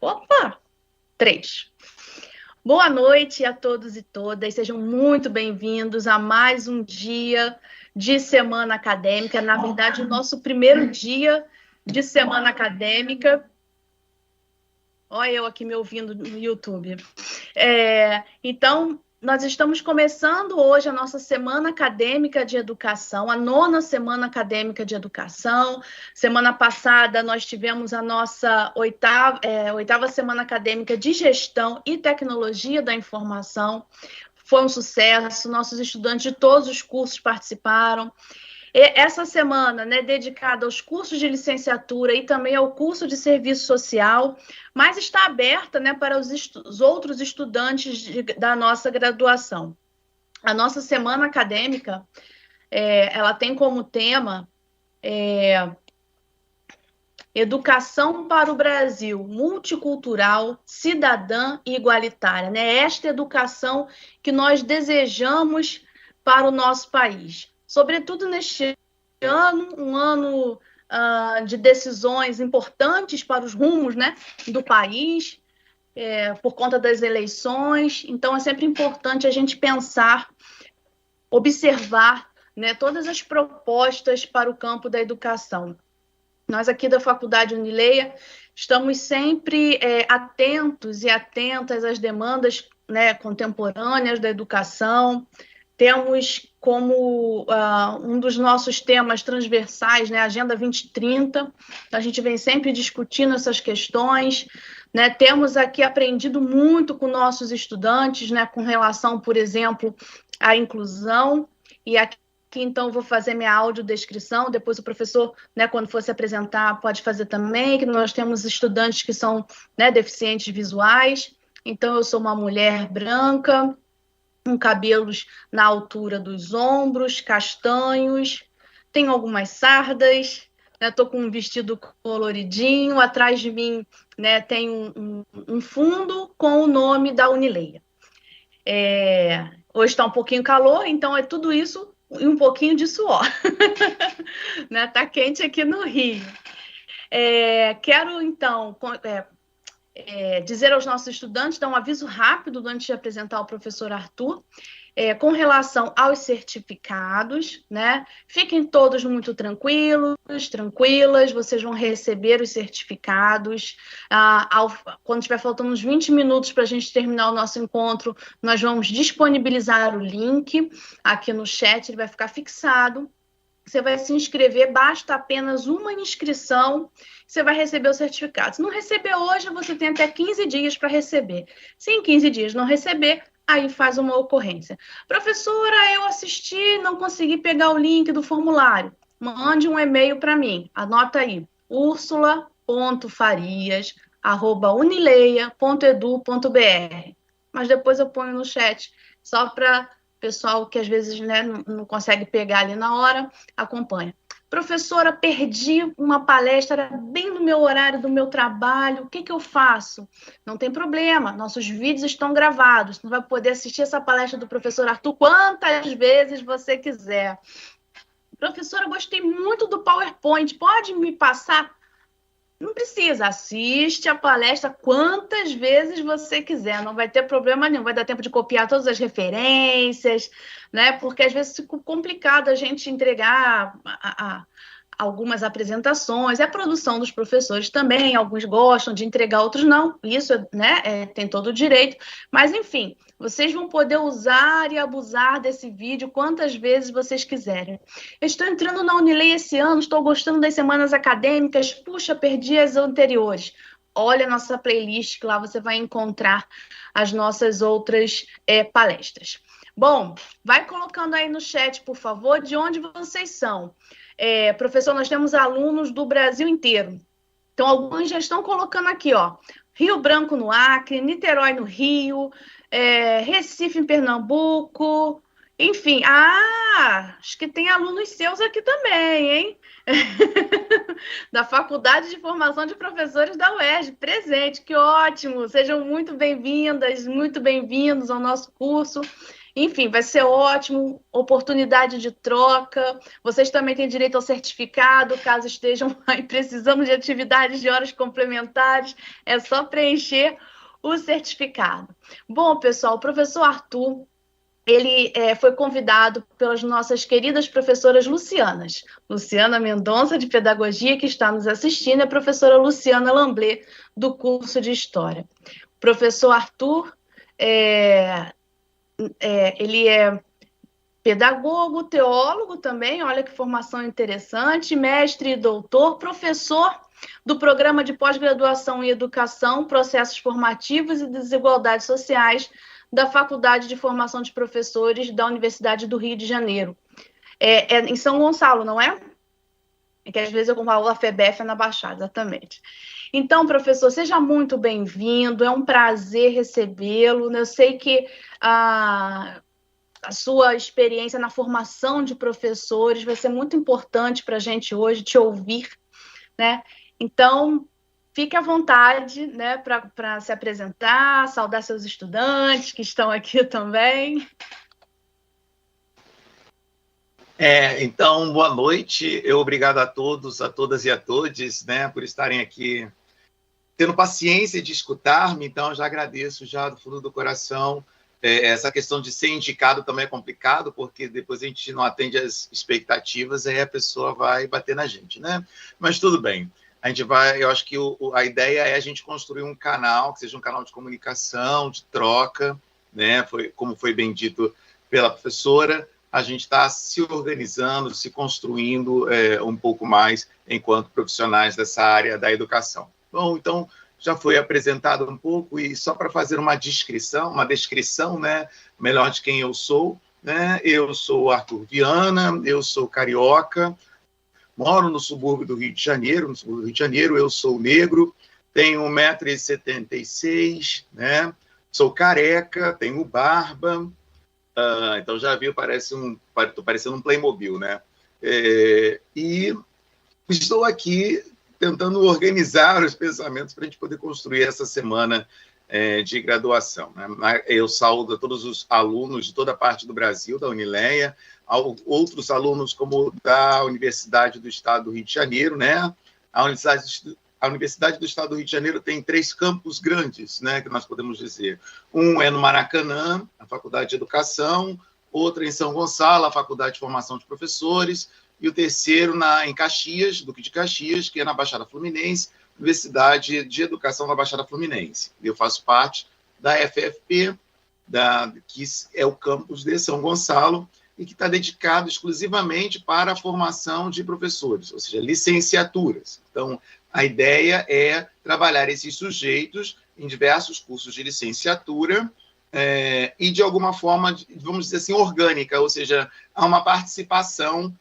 Opa! 3. Boa noite a todos e todas, sejam muito bem-vindos a mais um dia de semana acadêmica, na verdade, o nosso primeiro dia de semana acadêmica. Olha eu aqui me ouvindo no YouTube. Então, nós estamos começando hoje a nossa Semana Acadêmica de Educação, a 9ª Semana Acadêmica de Educação. Semana passada, nós tivemos a nossa 8ª Semana Acadêmica de Gestão e Tecnologia da Informação. Foi um sucesso, nossos estudantes de todos os cursos participaram. Essa semana, dedicada aos cursos de licenciatura e também ao curso de serviço social, mas está aberta, para os outros estudantes da nossa graduação. A nossa semana acadêmica, ela tem como tema Educação para o Brasil, multicultural, cidadã e igualitária. Esta educação que nós desejamos para o nosso país. Sobretudo neste ano, um ano de decisões importantes para os rumos do país, por conta das eleições. Então, é sempre importante a gente pensar, observar todas as propostas para o campo da educação. Nós aqui da Faculdade Unileia estamos sempre atentos e atentas às demandas contemporâneas da educação. Temos como um dos nossos temas transversais, a Agenda 2030. A gente vem sempre discutindo essas questões. Temos aqui aprendido muito com nossos estudantes, com relação, por exemplo, à inclusão. E aqui, então, vou fazer minha audiodescrição. Depois o professor, quando for se apresentar, pode fazer também, que nós temos estudantes que são deficientes visuais. Então, eu sou uma mulher branca, com cabelos na altura dos ombros, castanhos, tenho algumas sardas, estou com um vestido coloridinho, atrás de mim tem um fundo com o nome da Unileia. Hoje está um pouquinho calor, então é tudo isso e um pouquinho de suor. Está quente aqui no Rio. Quero, então, dizer aos nossos estudantes, dar um aviso rápido antes de apresentar o professor Arthur, com relação aos certificados, Fiquem todos muito tranquilos, tranquilas, vocês vão receber os certificados. Quando estiver faltando uns 20 minutos para a gente terminar o nosso encontro, nós vamos disponibilizar o link aqui no chat, ele vai ficar fixado. Você vai se inscrever, basta apenas uma inscrição, você vai receber o certificado. Se não receber hoje, você tem até 15 dias para receber. Se em 15 dias não receber, aí faz uma ocorrência. Professora, eu assisti, não consegui pegar o link do formulário. Mande um e-mail para mim, anota aí, ursula.farias@unileia.edu.br. Mas depois eu ponho no chat, só para pessoal que às vezes não consegue pegar ali na hora, acompanha. Professora, perdi uma palestra bem no meu horário do meu trabalho, o que eu faço? Não tem problema, nossos vídeos estão gravados, você vai poder assistir essa palestra do professor Arthur quantas vezes você quiser. Professora, gostei muito do PowerPoint, pode me passar? Não precisa, assiste a palestra quantas vezes você quiser, não vai ter problema nenhum, vai dar tempo de copiar todas as referências, porque às vezes fica complicado a gente entregar algumas apresentações, a produção dos professores também, alguns gostam de entregar, outros não, isso tem todo o direito, mas enfim, vocês vão poder usar e abusar desse vídeo quantas vezes vocês quiserem. Eu estou entrando na Unileia esse ano, estou gostando das semanas acadêmicas, puxa, perdi as anteriores. Olha a nossa playlist, que lá você vai encontrar as nossas outras palestras. Bom, vai colocando aí no chat, por favor, de onde vocês são. Professor, nós temos alunos do Brasil inteiro. Então, alguns já estão colocando aqui, ó, Rio Branco no Acre, Niterói no Rio, Recife em Pernambuco, enfim. Acho que tem alunos seus aqui também, hein? Da Faculdade de Formação de Professores da UERJ, presente, que ótimo! Sejam muito bem-vindas, muito bem-vindos ao nosso curso. Enfim, vai ser ótimo, oportunidade de troca. Vocês também têm direito ao certificado, caso estejam aí precisando de atividades de horas complementares, é só preencher o certificado. Bom, pessoal, o professor Arthur, ele foi convidado pelas nossas queridas professoras Lucianas. Luciana Mendonça, de Pedagogia, que está nos assistindo, e a professora Luciana Lamblé, do curso de História. O professor Arthur, ele é pedagogo, teólogo também, olha que formação interessante, mestre e doutor, professor do Programa de Pós-Graduação em Educação, Processos Formativos e Desigualdades Sociais da Faculdade de Formação de Professores da Universidade do Rio de Janeiro. É em São Gonçalo, não é? É que às vezes eu falo a FEBEF na Baixada, exatamente. Então, professor, seja muito bem-vindo, é um prazer recebê-lo. Eu sei que a sua experiência na formação de professores vai ser muito importante para a gente hoje te ouvir, né? Então, fique à vontade, né, para se apresentar, saudar seus estudantes que estão aqui também. Então, boa noite. Obrigado a todos, a todas e a todos, né, por estarem aqui tendo paciência de escutar-me. Então, já agradeço já do fundo do coração. Essa questão de ser indicado também é complicado, porque depois a gente não atende às expectativas, aí a pessoa vai bater na gente, né? Mas tudo bem. A gente vai, eu acho que a ideia é a gente construir um canal, que seja um canal de comunicação, de troca, né? Como foi bem dito pela professora, a gente está se organizando, se construindo um pouco mais enquanto profissionais dessa área da educação. Bom, então, já foi apresentado um pouco, e só para fazer uma descrição, né, melhor de quem eu sou, né? Eu sou Arthur Viana, eu sou carioca, moro no subúrbio do Rio de Janeiro, eu sou negro, tenho 1,76 m, né? Sou careca, tenho barba, então já viu, estou parecendo um Playmobil, né? E estou aqui tentando organizar os pensamentos para a gente poder construir essa semana de graduação, né? Eu saúdo a todos os alunos de toda a parte do Brasil, da Unileia, outros alunos como da Universidade do Estado do Rio de Janeiro, né? A Universidade do Estado do Rio de Janeiro tem 3 campos grandes, né, que nós podemos dizer. Um é no Maracanã, a Faculdade de Educação, outro em São Gonçalo, a Faculdade de Formação de Professores, e o terceiro em Caxias, Duque de Caxias, que é na Baixada Fluminense, Universidade de Educação da Baixada Fluminense. Eu faço parte da FFP, que é o campus de São Gonçalo, e que está dedicado exclusivamente para a formação de professores, ou seja, licenciaturas. Então, a ideia é trabalhar esses sujeitos em diversos cursos de licenciatura e, de alguma forma, vamos dizer assim, orgânica, ou seja, há uma participação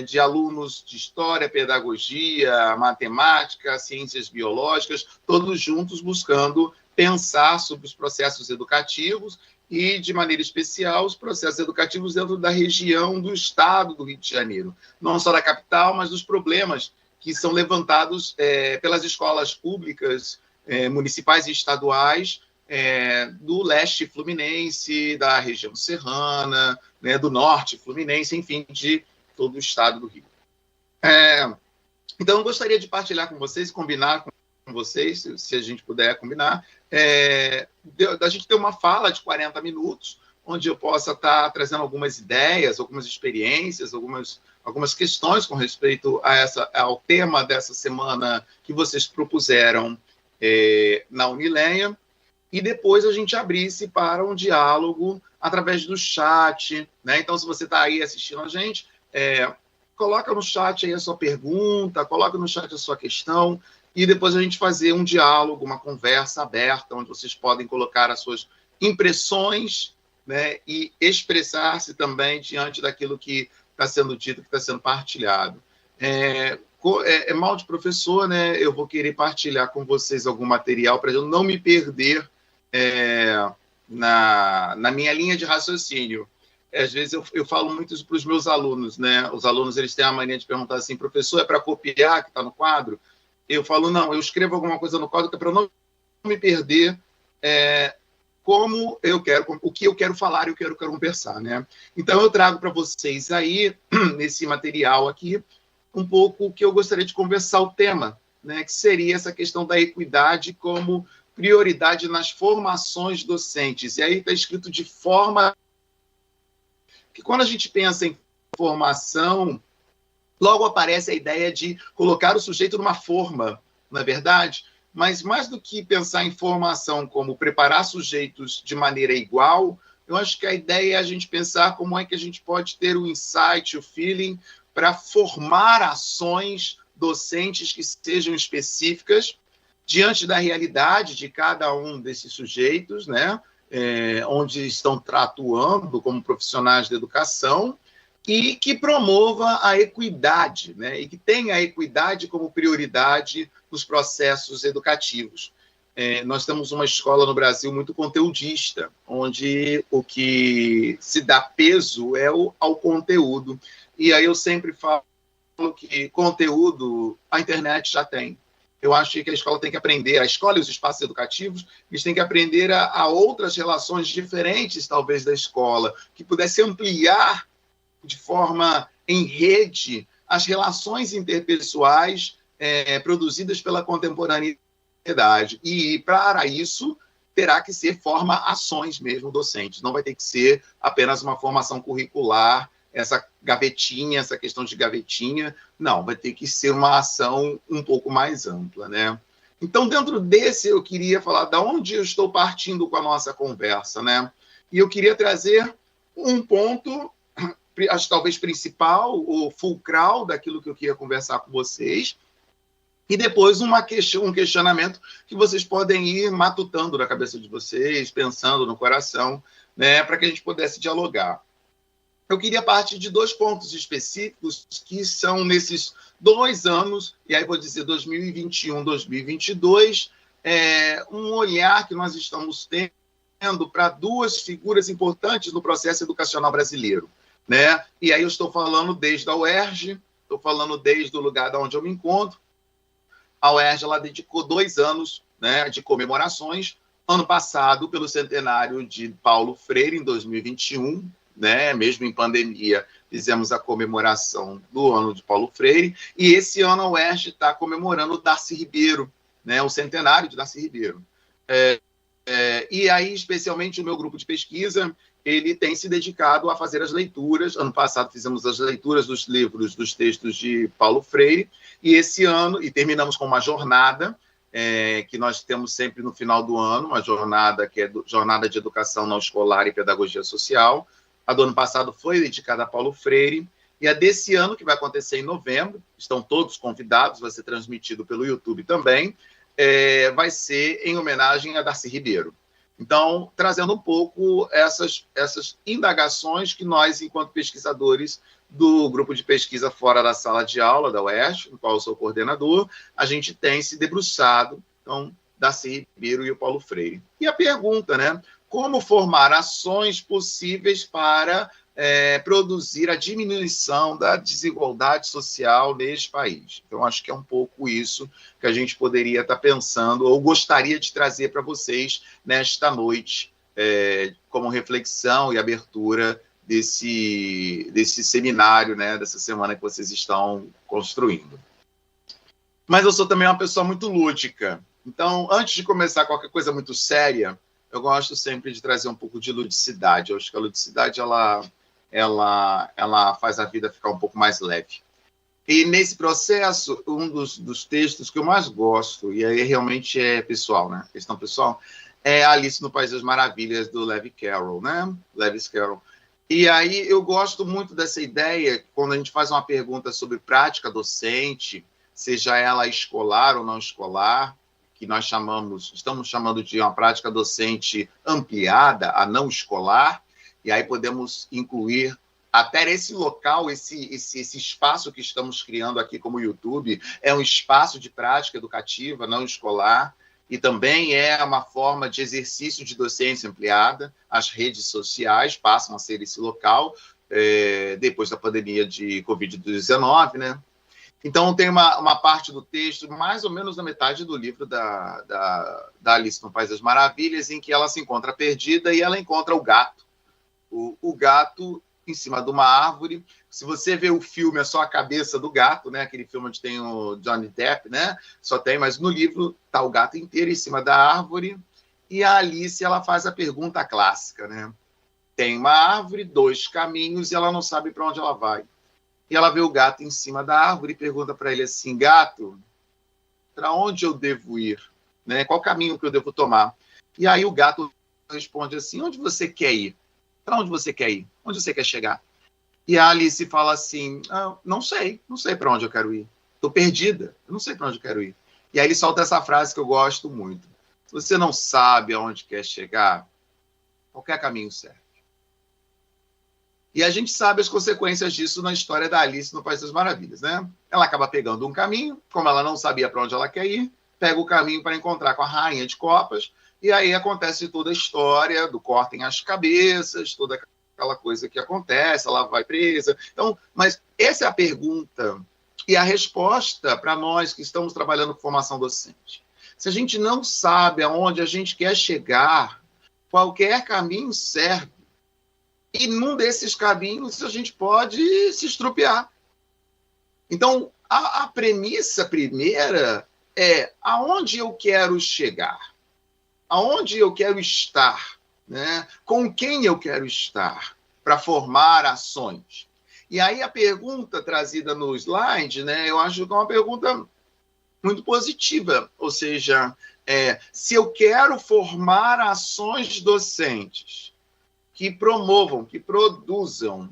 de alunos de História, Pedagogia, Matemática, Ciências Biológicas, todos juntos buscando pensar sobre os processos educativos e, de maneira especial, os processos educativos dentro da região do Estado do Rio de Janeiro, não só da capital, mas dos problemas que são levantados pelas escolas públicas municipais e estaduais do leste fluminense, da região serrana, né, do norte fluminense, enfim, de todo o estado do Rio. Então, eu gostaria de partilhar com vocês, combinar com vocês, se a gente puder combinar, da gente ter uma fala de 40 minutos, onde eu possa estar trazendo algumas ideias, algumas experiências, algumas questões com respeito ao tema dessa semana que vocês propuseram na Unileia, e depois a gente abrisse para um diálogo através do chat, né? Então, se você está aí assistindo a gente, coloca no chat aí a sua pergunta, coloca no chat a sua questão, e depois a gente fazer um diálogo, uma conversa aberta, onde vocês podem colocar as suas impressões, né, e expressar-se também diante daquilo que está sendo dito, que está sendo partilhado. Mal de professor, né, eu vou querer partilhar com vocês algum material para eu não me perder na minha linha de raciocínio. Às vezes eu falo muito isso para os meus alunos, né? Os alunos, eles têm a mania de perguntar assim: professor, é para copiar que está no quadro? Eu falo, não, eu escrevo alguma coisa no quadro que é para não me perder o que eu quero falar e o que eu quero conversar, né? Então, eu trago para vocês aí, nesse material aqui, um pouco o que eu gostaria de conversar, o tema, né? Que seria essa questão da equidade como prioridade nas formações docentes. E aí está escrito de forma que, quando a gente pensa em formação, logo aparece a ideia de colocar o sujeito numa forma, não é verdade? Mas, mais do que pensar em formação como preparar sujeitos de maneira igual, eu acho que a ideia é a gente pensar como é que a gente pode ter o insight, o feeling, para formar ações docentes que sejam específicas diante da realidade de cada um desses sujeitos, né? Onde estão atuando como profissionais de educação, e que promova a equidade, né? E que tenha a equidade como prioridade nos processos educativos. Nós temos uma escola no Brasil muito conteudista, onde o que se dá peso é ao conteúdo. E aí eu sempre falo que conteúdo a internet já tem. Eu acho que a escola tem que aprender, a escola e os espaços educativos, eles têm que aprender a outras relações diferentes, talvez, da escola, que pudesse ampliar de forma em rede as relações interpessoais produzidas pela contemporaneidade. E, para isso, terá que ser ações mesmo docentes. Não vai ter que ser apenas uma formação curricular, essa gavetinha, essa questão de gavetinha. Não, vai ter que ser uma ação um pouco mais ampla, né? Então, dentro desse, eu queria falar de onde eu estou partindo com a nossa conversa, né? E eu queria trazer um ponto, acho talvez principal ou fulcral daquilo que eu queria conversar com vocês, e depois um questionamento que vocês podem ir matutando na cabeça de vocês, pensando no coração, né, para que a gente pudesse dialogar. Eu queria partir de 2 pontos específicos que são nesses 2 anos, e aí vou dizer 2021, 2022, um olhar que nós estamos tendo para 2 figuras importantes no processo educacional brasileiro, né? E aí eu estou falando desde a UERJ, estou falando desde o lugar onde eu me encontro. A UERJ, ela dedicou 2 anos, né, de comemorações. Ano passado, pelo centenário de Paulo Freire, em 2021, né, mesmo em pandemia, fizemos a comemoração do ano de Paulo Freire. E esse ano a UERJ está comemorando o Darcy Ribeiro, né, o centenário de Darcy Ribeiro. E aí, especialmente, o meu grupo de pesquisa, ele tem se dedicado a fazer as leituras. Ano passado fizemos as leituras dos livros, dos textos de Paulo Freire, e esse ano, e terminamos com uma jornada, que nós temos sempre no final do ano, uma jornada que é Jornada de Educação Não Escolar e Pedagogia Social. A do ano passado foi dedicada a Paulo Freire, e a desse ano, que vai acontecer em novembro, estão todos convidados, vai ser transmitido pelo YouTube também, vai ser em homenagem a Darcy Ribeiro. Então, trazendo um pouco essas indagações que nós, enquanto pesquisadores do grupo de pesquisa fora da sala de aula da UERJ, no qual eu sou coordenador, a gente tem se debruçado, então, Darcy Ribeiro e o Paulo Freire. E a pergunta, né? Como formar ações possíveis para produzir a diminuição da desigualdade social neste país? Então, acho que é um pouco isso que a gente poderia estar pensando, ou gostaria de trazer para vocês nesta noite, como reflexão e abertura desse seminário, né, dessa semana que vocês estão construindo. Mas eu sou também uma pessoa muito lúdica. Então, antes de começar qualquer coisa muito séria, eu gosto sempre de trazer um pouco de ludicidade. Eu acho que a ludicidade, ela faz a vida ficar um pouco mais leve. E nesse processo, um dos textos que eu mais gosto, e aí realmente é pessoal, né? Questão pessoal, é Alice no País das Maravilhas, do Lewis Carroll, né? Lewis Carroll. E aí eu gosto muito dessa ideia, quando a gente faz uma pergunta sobre prática docente, seja ela escolar ou não escolar, que nós estamos chamando de uma prática docente ampliada, a não escolar, e aí podemos incluir até esse local, esse espaço que estamos criando aqui como YouTube, é um espaço de prática educativa não escolar, e também é uma forma de exercício de docência ampliada. As redes sociais passam a ser esse local, depois da pandemia de Covid-19, né? Então, tem uma parte do texto, mais ou menos na metade do livro da Alice no País das Maravilhas, em que ela se encontra perdida e ela encontra o gato. O gato em cima de uma árvore. Se você vê o filme, é só a cabeça do gato, né? Aquele filme onde tem o Johnny Depp, né? Só tem, mas no livro está o gato inteiro em cima da árvore. E a Alice, ela faz a pergunta clássica, né? Tem uma árvore, 2 caminhos, e ela não sabe para onde ela vai. E ela vê o gato em cima da árvore e pergunta para ele assim: gato, para onde eu devo ir? Né? Qual caminho que eu devo tomar? E aí o gato responde assim: onde você quer ir? Para onde você quer ir? Onde você quer chegar? E a Alice fala assim: não sei para onde eu quero ir. Estou perdida, eu não sei para onde eu quero ir. E aí ele solta essa frase que eu gosto muito: se você não sabe aonde quer chegar, qualquer caminho serve. E a gente sabe as consequências disso na história da Alice no País das Maravilhas, né? Ela acaba pegando um caminho, como ela não sabia para onde ela quer ir, pega o caminho para encontrar com a Rainha de Copas, e aí acontece toda a história do cortem as cabeças, toda aquela coisa que acontece, ela vai presa. Então, mas essa é a pergunta e a resposta para nós que estamos trabalhando com formação docente. Se a gente não sabe aonde a gente quer chegar, qualquer caminho serve. E num desses caminhos a gente pode se estrupiar. Então, a premissa primeira é aonde eu quero chegar, aonde eu quero estar, né? Com quem eu quero estar para formar ações. E aí a pergunta trazida no slide, né, eu acho que é uma pergunta muito positiva, ou seja, se eu quero formar ações docentes que promovam, que produzam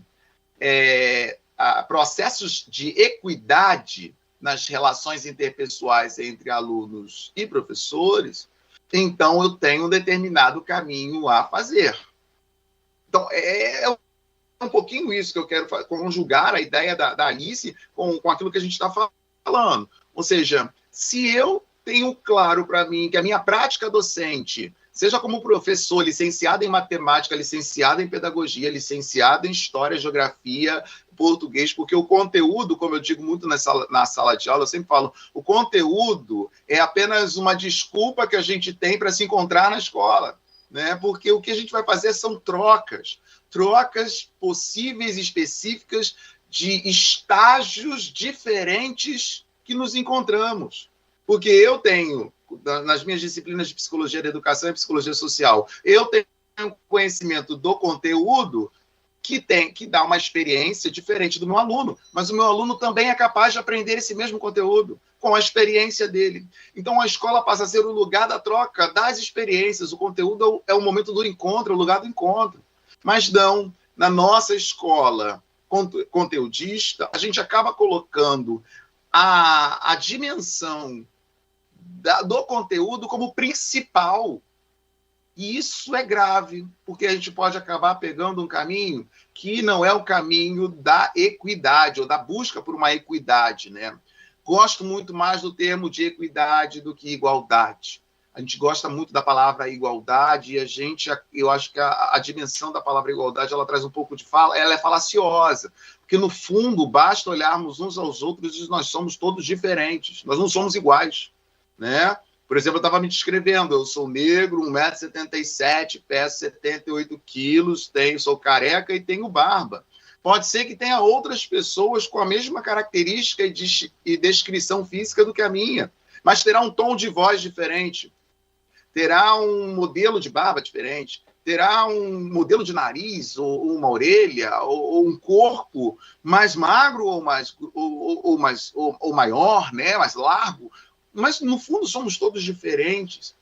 processos de equidade nas relações interpessoais entre alunos e professores, então eu tenho um determinado caminho a fazer. Então, é um pouquinho isso que eu quero conjugar a ideia da Alice com aquilo que a gente está falando. Ou seja, se eu tenho claro para mim que a minha prática docente, seja como professor, licenciado em matemática, licenciado em pedagogia, licenciado em história, geografia, português, porque o conteúdo, como eu digo muito na sala de aula, eu sempre falo, o conteúdo é apenas uma desculpa que a gente tem para se encontrar na escola, né? Porque o que a gente vai fazer são trocas possíveis e específicas de estágios diferentes que nos encontramos. Porque eu tenho, nas minhas disciplinas de psicologia da educação e psicologia social, eu tenho conhecimento do conteúdo que dá uma experiência diferente do meu aluno, mas o meu aluno também é capaz de aprender esse mesmo conteúdo com a experiência dele. Então, a escola passa a ser o lugar da troca das experiências, o conteúdo é o momento do encontro, é o lugar do encontro. Mas não, na nossa escola conteudista, a gente acaba colocando a dimensão do conteúdo como principal. E isso é grave, porque a gente pode acabar pegando um caminho que não é o caminho da equidade, ou da busca por uma equidade, né? Gosto muito mais do termo de equidade do que igualdade. A gente gosta muito da palavra igualdade e eu acho que a dimensão da palavra igualdade, ela traz um pouco de fala, ela é falaciosa, porque no fundo basta olharmos uns aos outros e nós somos todos diferentes, nós não somos iguais, né? Por exemplo, eu estava me descrevendo, eu sou negro, 1,77 m, peso 78 quilos, sou careca e tenho barba. Pode ser que tenha outras pessoas com a mesma característica e descrição física do que a minha, mas terá um tom de voz diferente, terá um modelo de barba diferente, terá um modelo de nariz, ou uma orelha, ou um corpo mais magro ou maior, né, mais largo. Mas, no fundo, somos todos diferentes.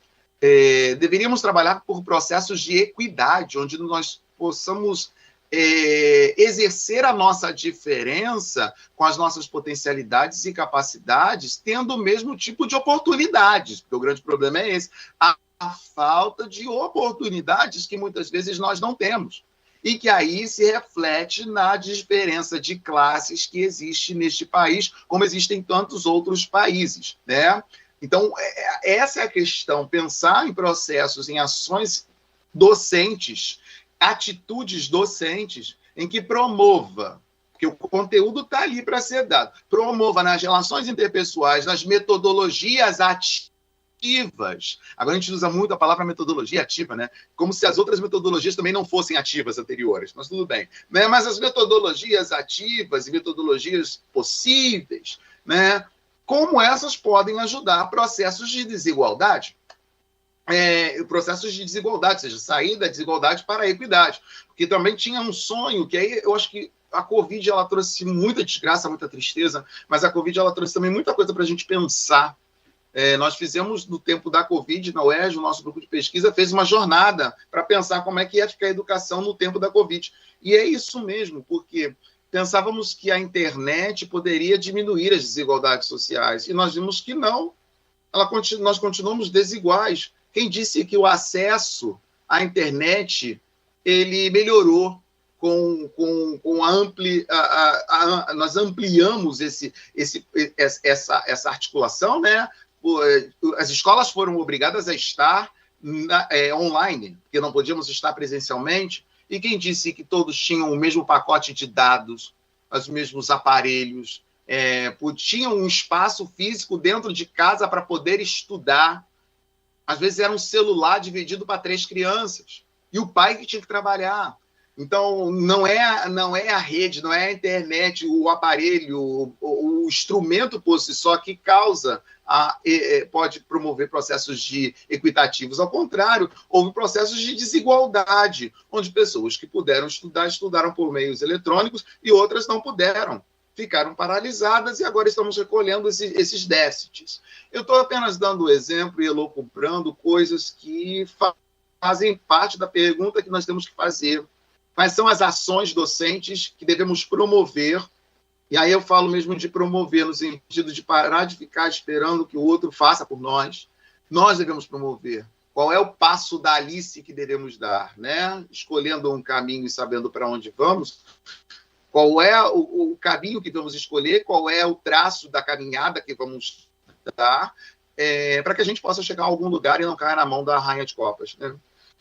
Deveríamos trabalhar por processos de equidade, onde nós possamos exercer a nossa diferença com as nossas potencialidades e capacidades, tendo o mesmo tipo de oportunidades, porque o grande problema é esse, a falta de oportunidades que muitas vezes nós não temos. E que aí se reflete na diferença de classes que existe neste país, como existem em tantos outros países, né? Então, essa é a questão, pensar em processos, em ações docentes, atitudes docentes, em que promova, porque porque o conteúdo está ali para ser dado. Promova nas relações interpessoais, nas metodologias ativas. Agora a gente usa muito a palavra metodologia ativa, né? Como se as outras metodologias também não fossem ativas anteriores, mas tudo bem. Né? Mas as metodologias ativas e metodologias possíveis, né? Como essas podem ajudar processos de desigualdade. Processos de desigualdade, ou seja, sair da desigualdade para a equidade. Porque também tinha um sonho, que aí eu acho que a Covid ela trouxe muita desgraça, muita tristeza, mas a Covid ela trouxe também muita coisa para a gente pensar. Nós fizemos, no tempo da Covid, na UERJ, o nosso grupo de pesquisa fez uma jornada para pensar como é que ia ficar a educação no tempo da Covid. E é isso mesmo, porque pensávamos que a internet poderia diminuir as desigualdades sociais, e nós vimos que não. Nós continuamos desiguais. Quem disse que o acesso à internet ele melhorou com nós ampliamos essa articulação, né? As escolas foram obrigadas a estar online, porque não podíamos estar presencialmente. E quem disse que todos tinham o mesmo pacote de dados, os mesmos aparelhos, tinham um espaço físico dentro de casa para poder estudar? Às vezes era um celular dividido para 3 crianças, e o pai que tinha que trabalhar. Então, não é a rede, não é a internet, o aparelho, o instrumento por si só que pode promover processos equitativos. Ao contrário, houve processos de desigualdade, onde pessoas que puderam estudar, estudaram por meios eletrônicos e outras não puderam. Ficaram paralisadas e agora estamos recolhendo esses déficits. Eu estou apenas dando o exemplo e elucubrando coisas que fazem parte da pergunta que nós temos que fazer. Quais são as ações docentes que devemos promover? E aí eu falo mesmo de promover, no sentido de parar de ficar esperando que o outro faça por nós. Nós devemos promover. Qual é o passo da Alice que devemos dar? Né? Escolhendo um caminho e sabendo para onde vamos, qual é o caminho que vamos escolher, qual é o traço da caminhada que vamos dar, para que a gente possa chegar a algum lugar e não caia na mão da Rainha de Copas. Né?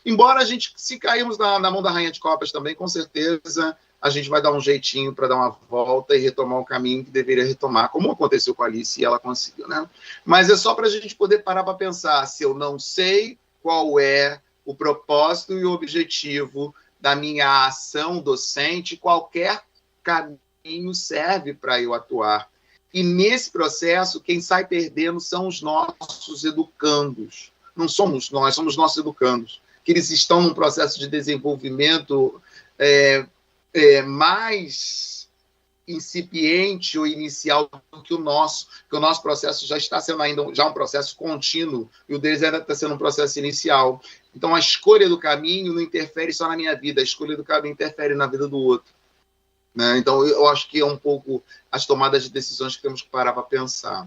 Embora se cairmos na mão da Rainha de Copas também, com certeza a gente vai dar um jeitinho para dar uma volta e retomar o caminho que deveria retomar, como aconteceu com a Alice e ela conseguiu. Né? Mas é só para a gente poder parar para pensar, se eu não sei qual é o propósito e o objetivo da minha ação docente, qualquer caminho serve para eu atuar. E nesse processo, quem sai perdendo são os nossos educandos. Não somos nós, somos nossos educandos, que eles estão num processo de desenvolvimento mais incipiente ou inicial do que o nosso processo já está sendo ainda um processo contínuo, e o deles ainda está sendo um processo inicial. Então, a escolha do caminho não interfere só na minha vida, a escolha do caminho interfere na vida do outro. Né? Então, eu acho que é um pouco as tomadas de decisões que temos que parar para pensar.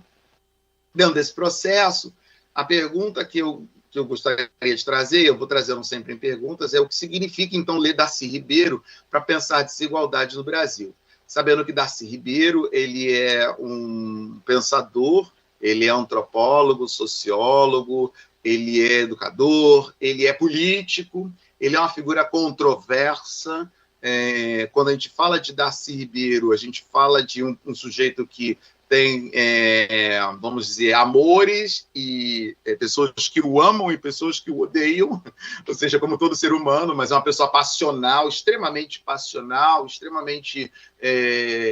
Dentro desse processo, a pergunta que eu gostaria de trazer, eu vou trazendo sempre em perguntas, é o que significa, então, ler Darcy Ribeiro para pensar desigualdade no Brasil. Sabendo que Darcy Ribeiro ele é um pensador, ele é antropólogo, sociólogo, ele é educador, ele é político, ele é uma figura controversa. Quando a gente fala de Darcy Ribeiro, a gente fala de um sujeito que tem, vamos dizer, amores e pessoas que o amam e pessoas que o odeiam, ou seja, como todo ser humano, mas é uma pessoa passional, extremamente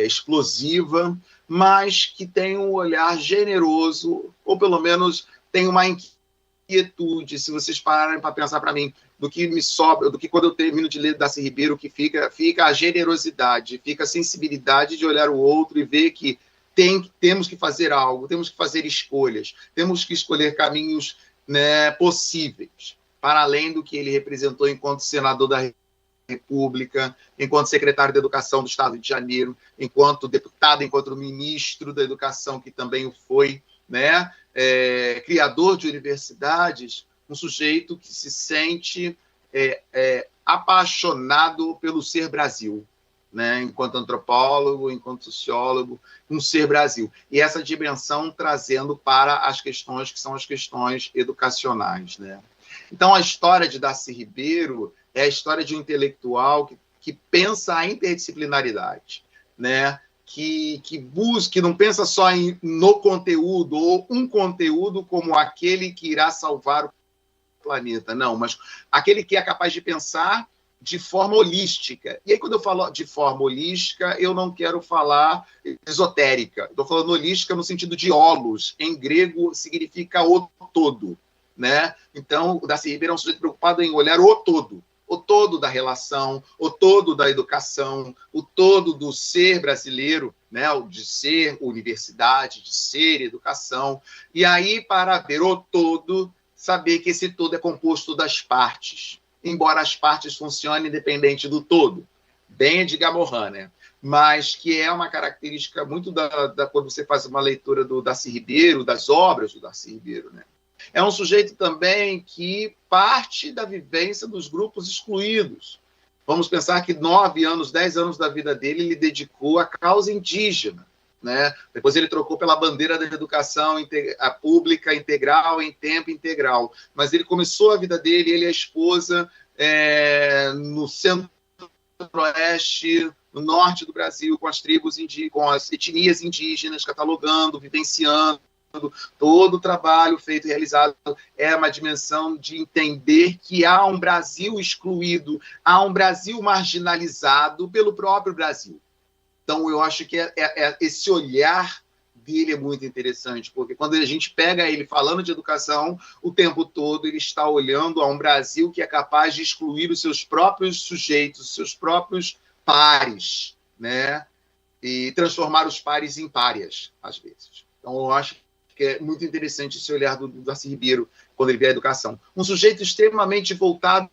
explosiva, mas que tem um olhar generoso, ou pelo menos tem uma inquietude, se vocês pararem para pensar para mim, do que me sobra, do que quando eu termino de ler Darcy Ribeiro, que fica a generosidade, fica a sensibilidade de olhar o outro e ver que temos que fazer algo, temos que fazer escolhas, temos que escolher caminhos, né, possíveis, para além do que ele representou enquanto senador da República, enquanto secretário de Educação do Estado de Janeiro, enquanto deputado, enquanto ministro da Educação, que também o foi, né, criador de universidades, um sujeito que se sente apaixonado pelo ser Brasil, né? Enquanto antropólogo, enquanto sociólogo, um ser Brasil. E essa dimensão trazendo para as questões que são as questões educacionais. Né? Então, a história de Darcy Ribeiro é a história de um intelectual que pensa a interdisciplinaridade. né? Que busque, não pensa só no conteúdo, ou um conteúdo como aquele que irá salvar o planeta, não, mas aquele que é capaz de pensar de forma holística. E aí, quando eu falo de forma holística, eu não quero falar esotérica. Estou falando holística no sentido de holos. Em grego, significa o todo, né? Então, o Darcy Ribeiro é um sujeito preocupado em olhar o todo da relação, o todo da educação, o todo do ser brasileiro, né? De ser universidade, de ser educação. E aí, para ver o todo, saber que esse todo é composto das partes, embora as partes funcionem independente do todo. Bem Edgar Morin, né? Mas que é uma característica muito quando você faz uma leitura do Darcy Ribeiro, das obras do Darcy Ribeiro, né? É um sujeito também que parte da vivência dos grupos excluídos. Vamos pensar que 9 anos, 10 anos da vida dele ele dedicou à causa indígena, né? Depois ele trocou pela bandeira da educação pública integral, em tempo integral. Mas ele começou a vida dele, ele e a esposa, no centro-oeste, no norte do Brasil, com as tribos com as etnias indígenas, catalogando, vivenciando. Todo o trabalho feito e realizado é uma dimensão de entender que há um Brasil excluído, há um Brasil marginalizado pelo próprio Brasil. Então, eu acho que esse olhar dele é muito interessante, porque quando a gente pega ele falando de educação, o tempo todo ele está olhando a um Brasil que é capaz de excluir os seus próprios sujeitos, os seus próprios pares, né? E transformar os pares em párias, às vezes. Então, eu acho que é muito interessante esse olhar do Darcy Ribeiro quando ele vê a educação. Um sujeito extremamente voltado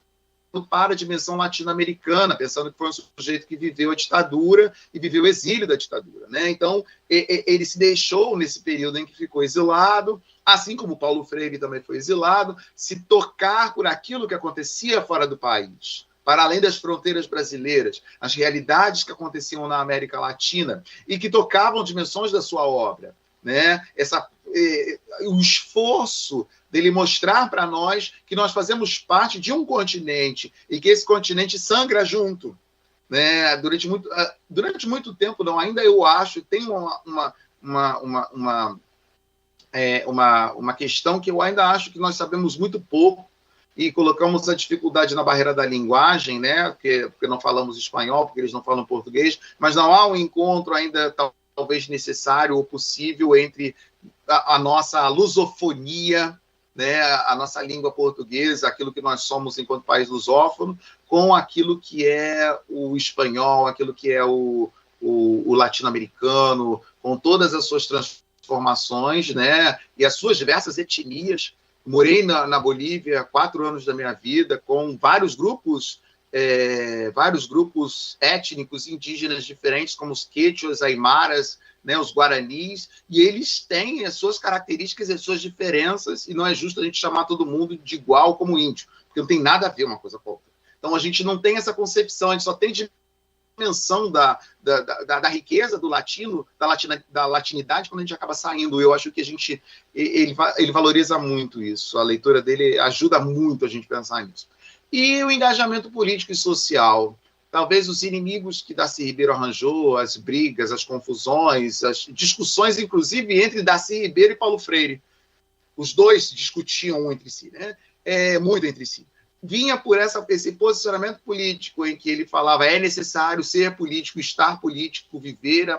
para a dimensão latino-americana, pensando que foi um sujeito que viveu a ditadura e viveu o exílio da ditadura, né? Então, ele se deixou, nesse período em que ficou exilado, assim como Paulo Freire também foi exilado, se tocar por aquilo que acontecia fora do país, para além das fronteiras brasileiras, as realidades que aconteciam na América Latina e que tocavam dimensões da sua obra, né? O esforço dele mostrar para nós que nós fazemos parte de um continente e que esse continente sangra junto, né? Durante muito tempo, não, ainda eu acho, tem uma questão que eu ainda acho que nós sabemos muito pouco e colocamos a dificuldade na barreira da linguagem, né? Porque não falamos espanhol, porque eles não falam português, mas não há um encontro ainda talvez necessário ou possível entre a nossa lusofonia, né, a nossa língua portuguesa, aquilo que nós somos enquanto país lusófono, com aquilo que é o espanhol, aquilo que é o latino-americano, com todas as suas transformações, né, e as suas diversas etnias. Morei na Bolívia 4 anos da minha vida, com vários grupos étnicos indígenas diferentes, como os quechuas, aimaras, né, os guaranis, e eles têm as suas características e as suas diferenças, e não é justo a gente chamar todo mundo de igual como índio, porque não tem nada a ver uma coisa com a outra. Então, a gente não tem essa concepção, a gente só tem dimensão da riqueza do latino, da latinidade, quando a gente acaba saindo. Eu acho que ele valoriza muito isso, a leitura dele ajuda muito a gente a pensar nisso. E o engajamento político e social. Talvez os inimigos que Darcy Ribeiro arranjou, as brigas, as confusões, as discussões, inclusive, entre Darcy Ribeiro e Paulo Freire. Os dois discutiam entre si, né? Muito entre si. Vinha por esse posicionamento político em que ele falava é necessário ser político, estar político, viver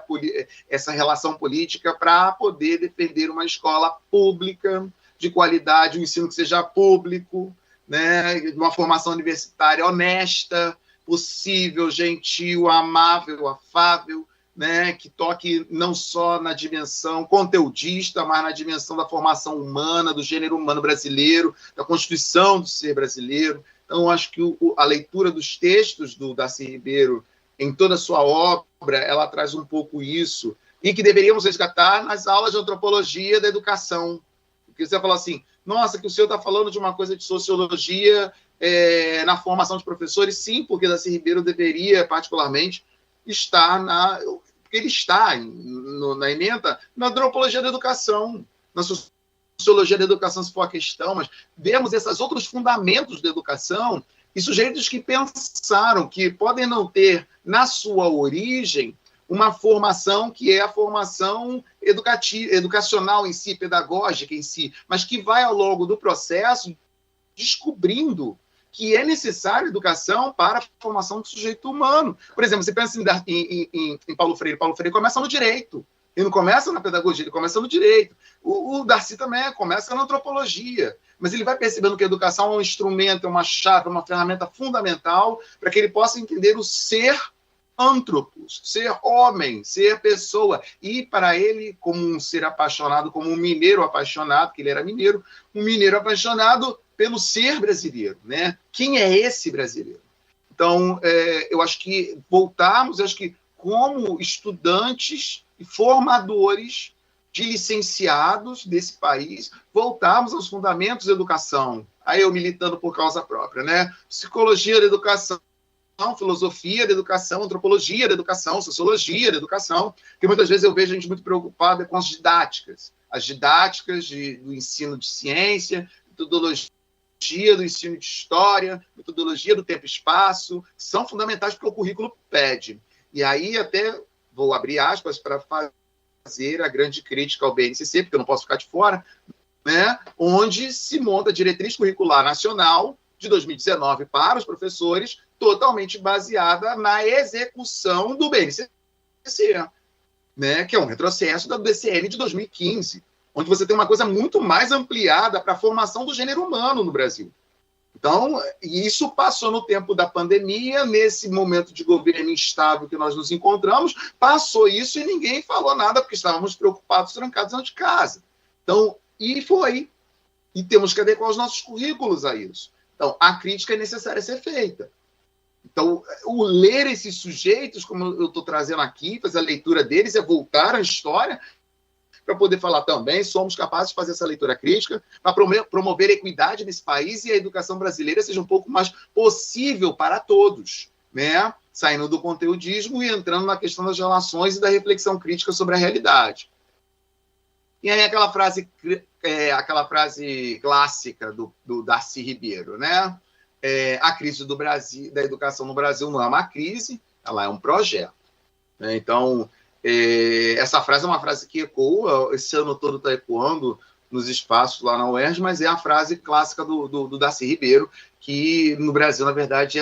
essa relação política para poder defender uma escola pública, de qualidade, um ensino que seja público, né? Uma formação universitária honesta, possível, gentil, amável, afável, né, que toque não só na dimensão conteudista, mas na dimensão da formação humana, do gênero humano brasileiro, da constituição do ser brasileiro. Então, acho que a leitura dos textos do Darcy Ribeiro, em toda a sua obra, ela traz um pouco isso, e que deveríamos resgatar nas aulas de antropologia da educação. Porque você vai falar assim, nossa, que o senhor está falando de uma coisa de sociologia na formação de professores, sim, porque Darcy Ribeiro deveria, particularmente, estar porque ele está na ementa, na antropologia da educação, na sociologia da educação, se for a questão, mas vemos esses outros fundamentos da educação e sujeitos que pensaram que podem não ter, na sua origem, uma formação que é a formação educacional em si, pedagógica em si, mas que vai ao longo do processo descobrindo que é necessária educação para a formação do sujeito humano. Por exemplo, você pensa em Paulo Freire. Paulo Freire começa no direito. Ele não começa na pedagogia, ele começa no direito. O Darcy também começa na antropologia. Mas ele vai percebendo que a educação é um instrumento, é uma chave, é uma ferramenta fundamental para que ele possa entender o ser antropos, ser homem, ser pessoa. E para ele, como um ser apaixonado, como um mineiro apaixonado, que ele era mineiro, um mineiro apaixonado pelo ser brasileiro, né? Quem é esse brasileiro? Então, eu acho que voltarmos, eu acho que como estudantes e formadores de licenciados desse país, voltarmos aos fundamentos da educação. Aí eu militando por causa própria, né? Psicologia da educação, filosofia da educação, antropologia da educação, sociologia da educação, porque muitas vezes eu vejo a gente muito preocupada com as didáticas do ensino de ciência, metodologia do ensino de história, metodologia do tempo e espaço, são fundamentais porque o currículo pede. E aí até vou abrir aspas para fazer a grande crítica ao BNCC, porque eu não posso ficar de fora, né? Onde se monta a diretriz curricular nacional de 2019 para os professores, totalmente baseada na execução do BNCC, né? Que é um retrocesso da DCN de 2015, onde você tem uma coisa muito mais ampliada para a formação do gênero humano no Brasil. Então, isso passou no tempo da pandemia, nesse momento de governo instável que nós nos encontramos, passou isso e ninguém falou nada, porque estávamos preocupados, trancados dentro de casa. Então, e foi. E temos que adequar os nossos currículos a isso. Então, a crítica é necessária ser feita. Então, o ler esses sujeitos, como eu estou trazendo aqui, fazer a leitura deles, é voltar à história, para poder falar também, somos capazes de fazer essa leitura crítica, para promover a equidade nesse país e a educação brasileira seja um pouco mais possível para todos, né? Saindo do conteudismo e entrando na questão das relações e da reflexão crítica sobre a realidade. E aí aquela frase clássica do Darcy Ribeiro, né? A crise do Brasil, da educação no Brasil não é uma crise, ela é um projeto. Né? Então, essa frase é uma frase que ecoa, esse ano todo está ecoando nos espaços lá na UERJ, mas é a frase clássica do Darcy Ribeiro, que no Brasil, na verdade,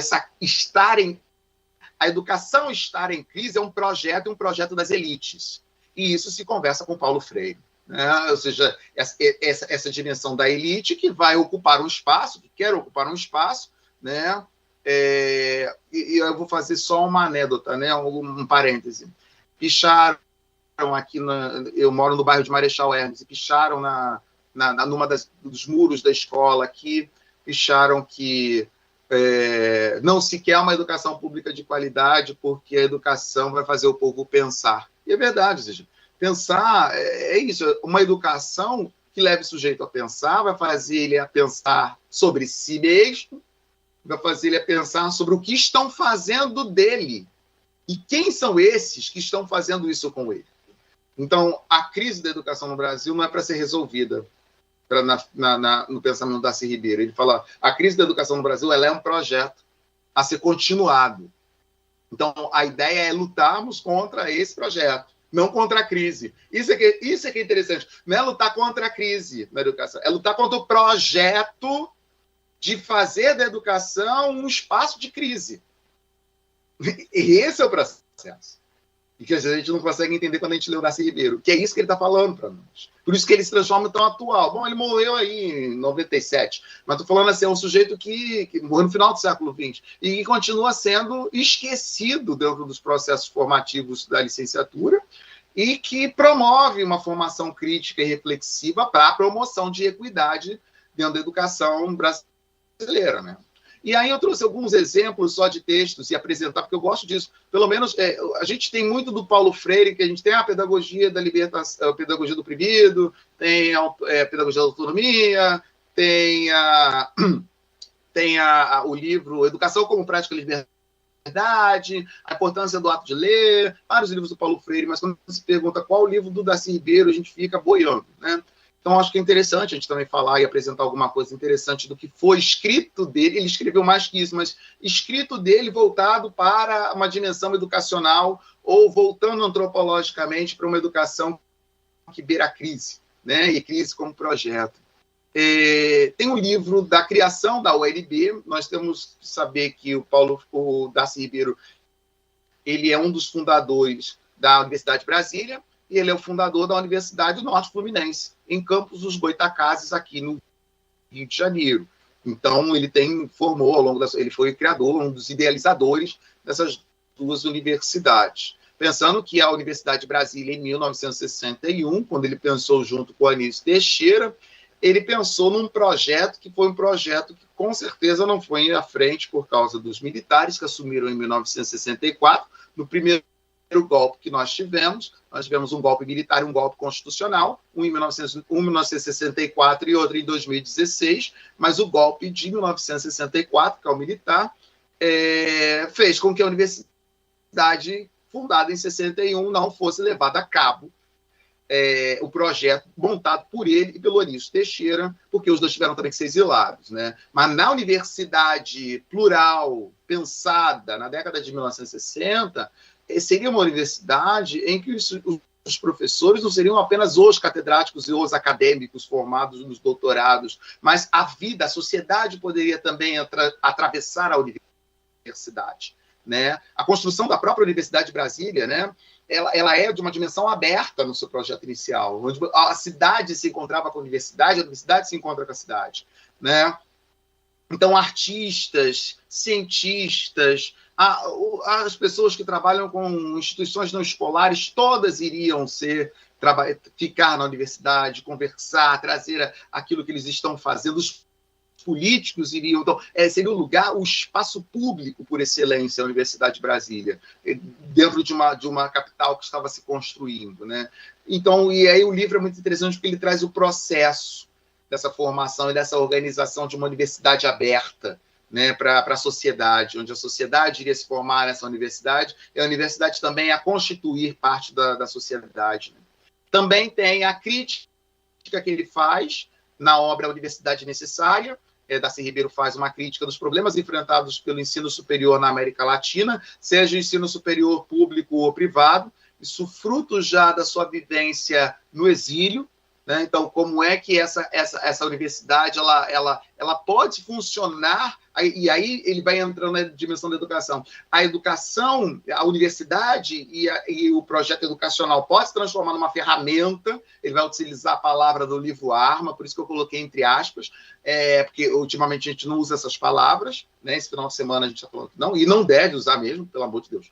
a educação estar em crise é um projeto das elites. E isso se conversa com Paulo Freire. Né? Ou seja, essa dimensão da elite que vai ocupar um espaço, que quer ocupar um espaço, né? E eu vou fazer só uma anedota, né? Um parêntese. Picharam aqui, eu moro no bairro de Marechal Hermes, e picharam numa dos muros da escola aqui, picharam que não se quer uma educação pública de qualidade porque a educação vai fazer o povo pensar. E é verdade, ou seja, pensar é isso, uma educação que leve o sujeito a pensar, vai fazer ele a pensar sobre si mesmo, vai fazer ele a pensar sobre o que estão fazendo dele. E quem são esses que estão fazendo isso com ele? Então, a crise da educação no Brasil não é para ser resolvida no pensamento do Darcy Ribeiro. Ele fala, a crise da educação no Brasil ela é um projeto a ser continuado. Então, a ideia é lutarmos contra esse projeto, não contra a crise. Isso é que é interessante. Não é lutar contra a crise na educação, é lutar contra o projeto de fazer da educação um espaço de crise. E esse é o processo. E que a gente não consegue entender quando a gente lê o Darcy Ribeiro, que é isso que ele está falando para nós. Por isso que ele se transforma tão atual. Bom, ele morreu aí em 97, mas estou falando assim, é um sujeito que morreu no final do século XX e que continua sendo esquecido dentro dos processos formativos da licenciatura e que promove uma formação crítica e reflexiva para a promoção de equidade dentro da educação brasileira, né? E aí eu trouxe alguns exemplos só de textos e apresentar, porque eu gosto disso. Pelo menos, a gente tem muito do Paulo Freire, que a gente tem a pedagogia da libertação, a pedagogia do oprimido, tem a pedagogia da autonomia, tem o livro Educação como Prática de Liberdade, a importância do ato de ler, vários livros do Paulo Freire, mas quando se pergunta qual o livro do Darcy Ribeiro, a gente fica boiando, né? Então, acho que é interessante a gente também falar e apresentar alguma coisa interessante do que foi escrito dele. Ele escreveu mais que isso, mas escrito dele voltado para uma dimensão educacional ou voltando antropologicamente para uma educação que beira a crise, né? E crise como projeto. Tem um livro da criação da UNB. Nós temos que saber que o Darcy Ribeiro, ele é um dos fundadores da Universidade de Brasília, e ele é o fundador da Universidade do Norte Fluminense, em Campos dos Goitacazes, aqui no Rio de Janeiro. Então, ele formou ao longo ele foi o criador, um dos idealizadores dessas duas universidades. Pensando que a Universidade de Brasília, em 1961, quando ele pensou junto com o Anísio Teixeira, ele pensou num projeto que foi um projeto que, com certeza, não foi à frente por causa dos militares que assumiram em 1964, no primeiro golpe que nós tivemos um golpe militar e um golpe constitucional, um em 1964 e outro em 2016, mas o golpe de 1964, que é o militar, fez com que a universidade fundada em 61 não fosse levada a cabo o projeto montado por ele e pelo Anísio Teixeira, porque os dois tiveram também que ser exilados, né? Mas na universidade plural, pensada na década de 1960, seria uma universidade em que os professores não seriam apenas os catedráticos e os acadêmicos formados nos doutorados, mas a vida, a sociedade poderia também atravessar a universidade, né? A construção da própria Universidade de Brasília, né? Ela é de uma dimensão aberta no seu projeto inicial, onde a cidade se encontrava com a universidade se encontra com a cidade, né? Então, artistas, cientistas, as pessoas que trabalham com instituições não escolares, todas iriam ficar na universidade, conversar, trazer aquilo que eles estão fazendo. Os políticos iriam... Então, seria o espaço público por excelência, a Universidade de Brasília, dentro de uma capital que estava se construindo, né? Então, e aí o livro é muito interessante porque ele traz o processo dessa formação e dessa organização de uma universidade aberta, né, para a sociedade, onde a sociedade iria se formar nessa universidade, e a universidade também a constituir parte da sociedade, né? Também tem a crítica que ele faz na obra Universidade Necessária. Darcy Ribeiro faz uma crítica dos problemas enfrentados pelo ensino superior na América Latina, seja o ensino superior público ou privado, isso fruto já da sua vivência no exílio, né? Então, como é que essa universidade ela pode funcionar, e aí ele vai entrando na dimensão da educação. A educação, a universidade e o projeto educacional pode se transformar numa ferramenta, ele vai utilizar a palavra do livro Arma, por isso que eu coloquei entre aspas, porque ultimamente a gente não usa essas palavras, né? Esse final de semana a gente está falando que não, e não deve usar mesmo, pelo amor de Deus.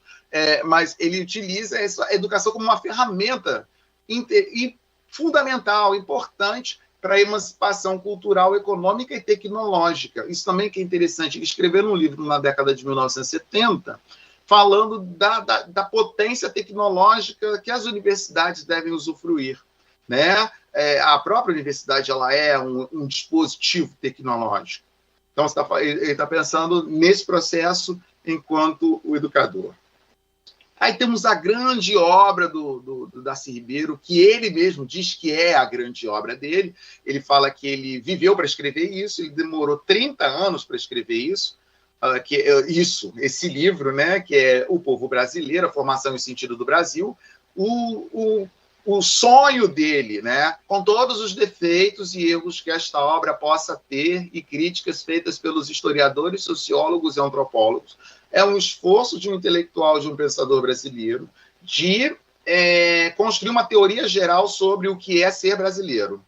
Mas ele utiliza essa educação como uma ferramenta fundamental, importante para a emancipação cultural, econômica e tecnológica. Isso também que é interessante. Ele escreveu um livro na década de 1970, falando da potência tecnológica que as universidades devem usufruir, né? A própria universidade ela é um dispositivo tecnológico. Então, ele está pensando nesse processo enquanto o educador. Aí temos a grande obra do Darcy Ribeiro, que ele mesmo diz que é a grande obra dele. Ele fala que ele viveu para escrever isso, ele demorou 30 anos para escrever isso, esse livro, né, que é O Povo Brasileiro, a Formação e Sentido do Brasil, o sonho dele, né, com todos os defeitos e erros que esta obra possa ter e críticas feitas pelos historiadores, sociólogos e antropólogos. É um esforço de um intelectual, de um pensador brasileiro, de construir uma teoria geral sobre o que é ser brasileiro,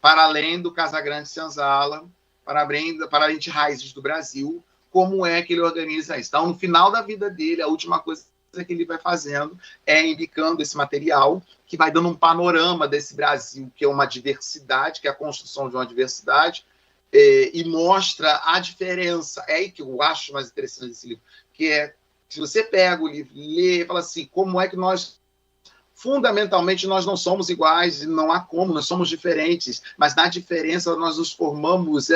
para além do Casagrande Senzala, para além de Raízes do Brasil, como é que ele organiza isso. Então, no final da vida dele, a última coisa que ele vai fazendo é indicando esse material, que vai dando um panorama desse Brasil, que é uma diversidade, que é a construção de uma diversidade, e mostra a diferença. É aí que eu acho mais interessante desse livro, que se você pega o livro, lê e fala assim, como é que fundamentalmente, nós não somos iguais, e não há como, nós somos diferentes, mas na diferença nós nos formamos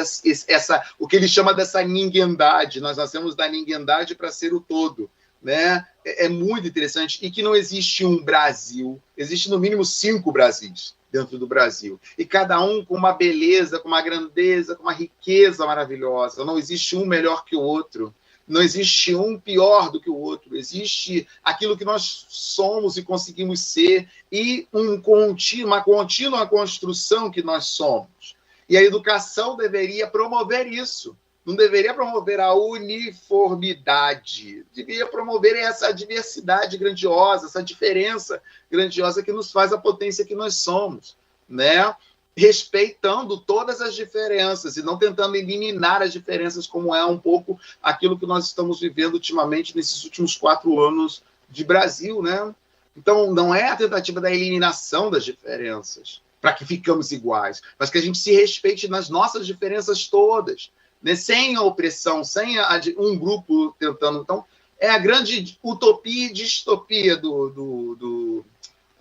o que ele chama dessa ninguém-dade, nós nascemos da ninguém-dade para ser o todo, né? É muito interessante, e que não existe um Brasil, existe no mínimo 5 Brasis dentro do Brasil, e cada um com uma beleza, com uma grandeza, com uma riqueza maravilhosa. Não existe um melhor que o outro, não existe um pior do que o outro, existe aquilo que nós somos e conseguimos ser, e uma contínua construção que nós somos. E a educação deveria promover isso. Não deveria promover a uniformidade, deveria promover essa diversidade grandiosa, essa diferença grandiosa que nos faz a potência que nós somos, né? Respeitando todas as diferenças e não tentando eliminar as diferenças, como é um pouco aquilo que nós estamos vivendo ultimamente nesses últimos 4 anos de Brasil, né? Então, não é a tentativa da eliminação das diferenças para que ficamos iguais, mas que a gente se respeite nas nossas diferenças todas, né? Sem a opressão, sem um grupo tentando. Então, é a grande utopia e distopia do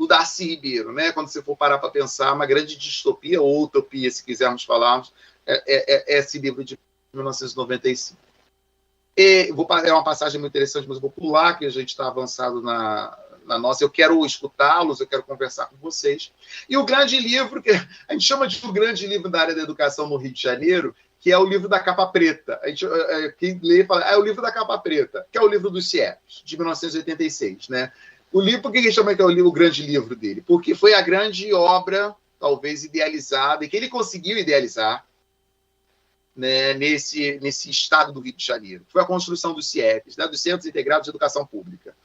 Darcy Ribeiro, né? Quando você for parar para pensar, uma grande distopia ou utopia, se quisermos falarmos, é esse livro de 1995. É uma passagem muito interessante, mas eu vou pular, que a gente está avançado na nossa. Eu quero escutá-los, eu quero conversar com vocês. E o grande livro, que a gente chama de o grande livro da área da educação no Rio de Janeiro, que é o livro da capa preta. Quem lê fala, é o livro da capa preta, que é o livro dos CIEPs, de 1986, né? O livro, por que ele chama que é o grande livro dele? Porque foi a grande obra, talvez idealizada, e que ele conseguiu idealizar, né, nesse estado do Rio de Janeiro. Foi a construção dos CIEPs, né, dos Centros Integrados de Educação Pública.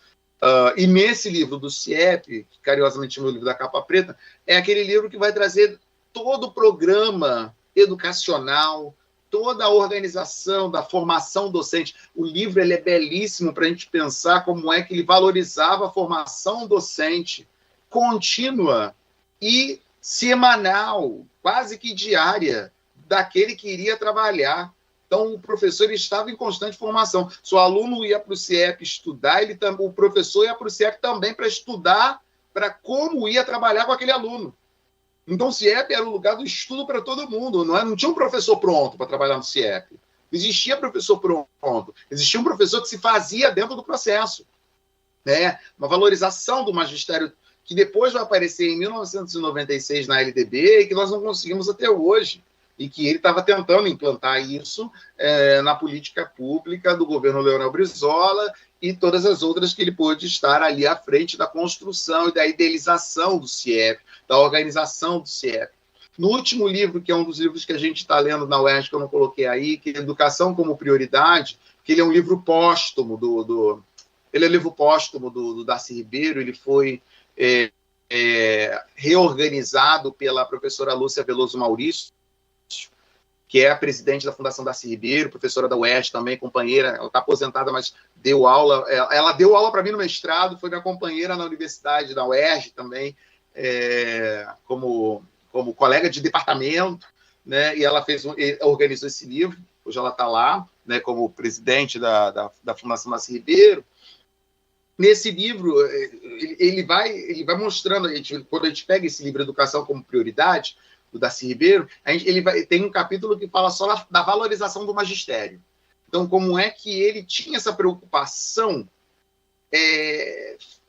E nesse livro do CIEP, que carinhosamente chama o livro da capa preta, é aquele livro que vai trazer todo o programa educacional, toda a organização da formação docente. O livro ele é belíssimo para a gente pensar como é que ele valorizava a formação docente contínua e semanal, quase que diária, daquele que iria trabalhar. Então, o professor estava em constante formação. Se o aluno ia para o CIEP estudar, o professor ia para o CIEP também para estudar para como ia trabalhar com aquele aluno. Então, o CIEP era o lugar do estudo para todo mundo. Não tinha um professor pronto para trabalhar no CIEP. Não existia professor pronto. Existia um professor que se fazia dentro do processo, né? Uma valorização do magistério que depois vai aparecer em 1996 na LDB e que nós não conseguimos até hoje. E que ele estava tentando implantar isso na política pública do governo Leonel Brizola e todas as outras que ele pôde estar ali à frente da construção e da idealização do CIEP, da organização do CIEP. No último livro, que é um dos livros que a gente está lendo na UERJ, que eu não coloquei aí, que é Educação como Prioridade, que ele é um livro póstumo ele é um livro póstumo do Darcy Ribeiro, ele foi reorganizado pela professora Lúcia Veloso Maurício, que é a presidente da Fundação Darcy Ribeiro, professora da UERJ também, companheira, ela está aposentada, mas deu aula, ela deu aula para mim no mestrado, foi minha companheira na universidade da UERJ também, como colega de departamento, né, e ela organizou esse livro, hoje ela está lá, né, como presidente da Fundação Darcy Ribeiro. Nesse livro, ele vai mostrando, quando a gente pega esse livro Educação como Prioridade, do Darcy Ribeiro, tem um capítulo que fala só da valorização do magistério. Então, como é que ele tinha essa preocupação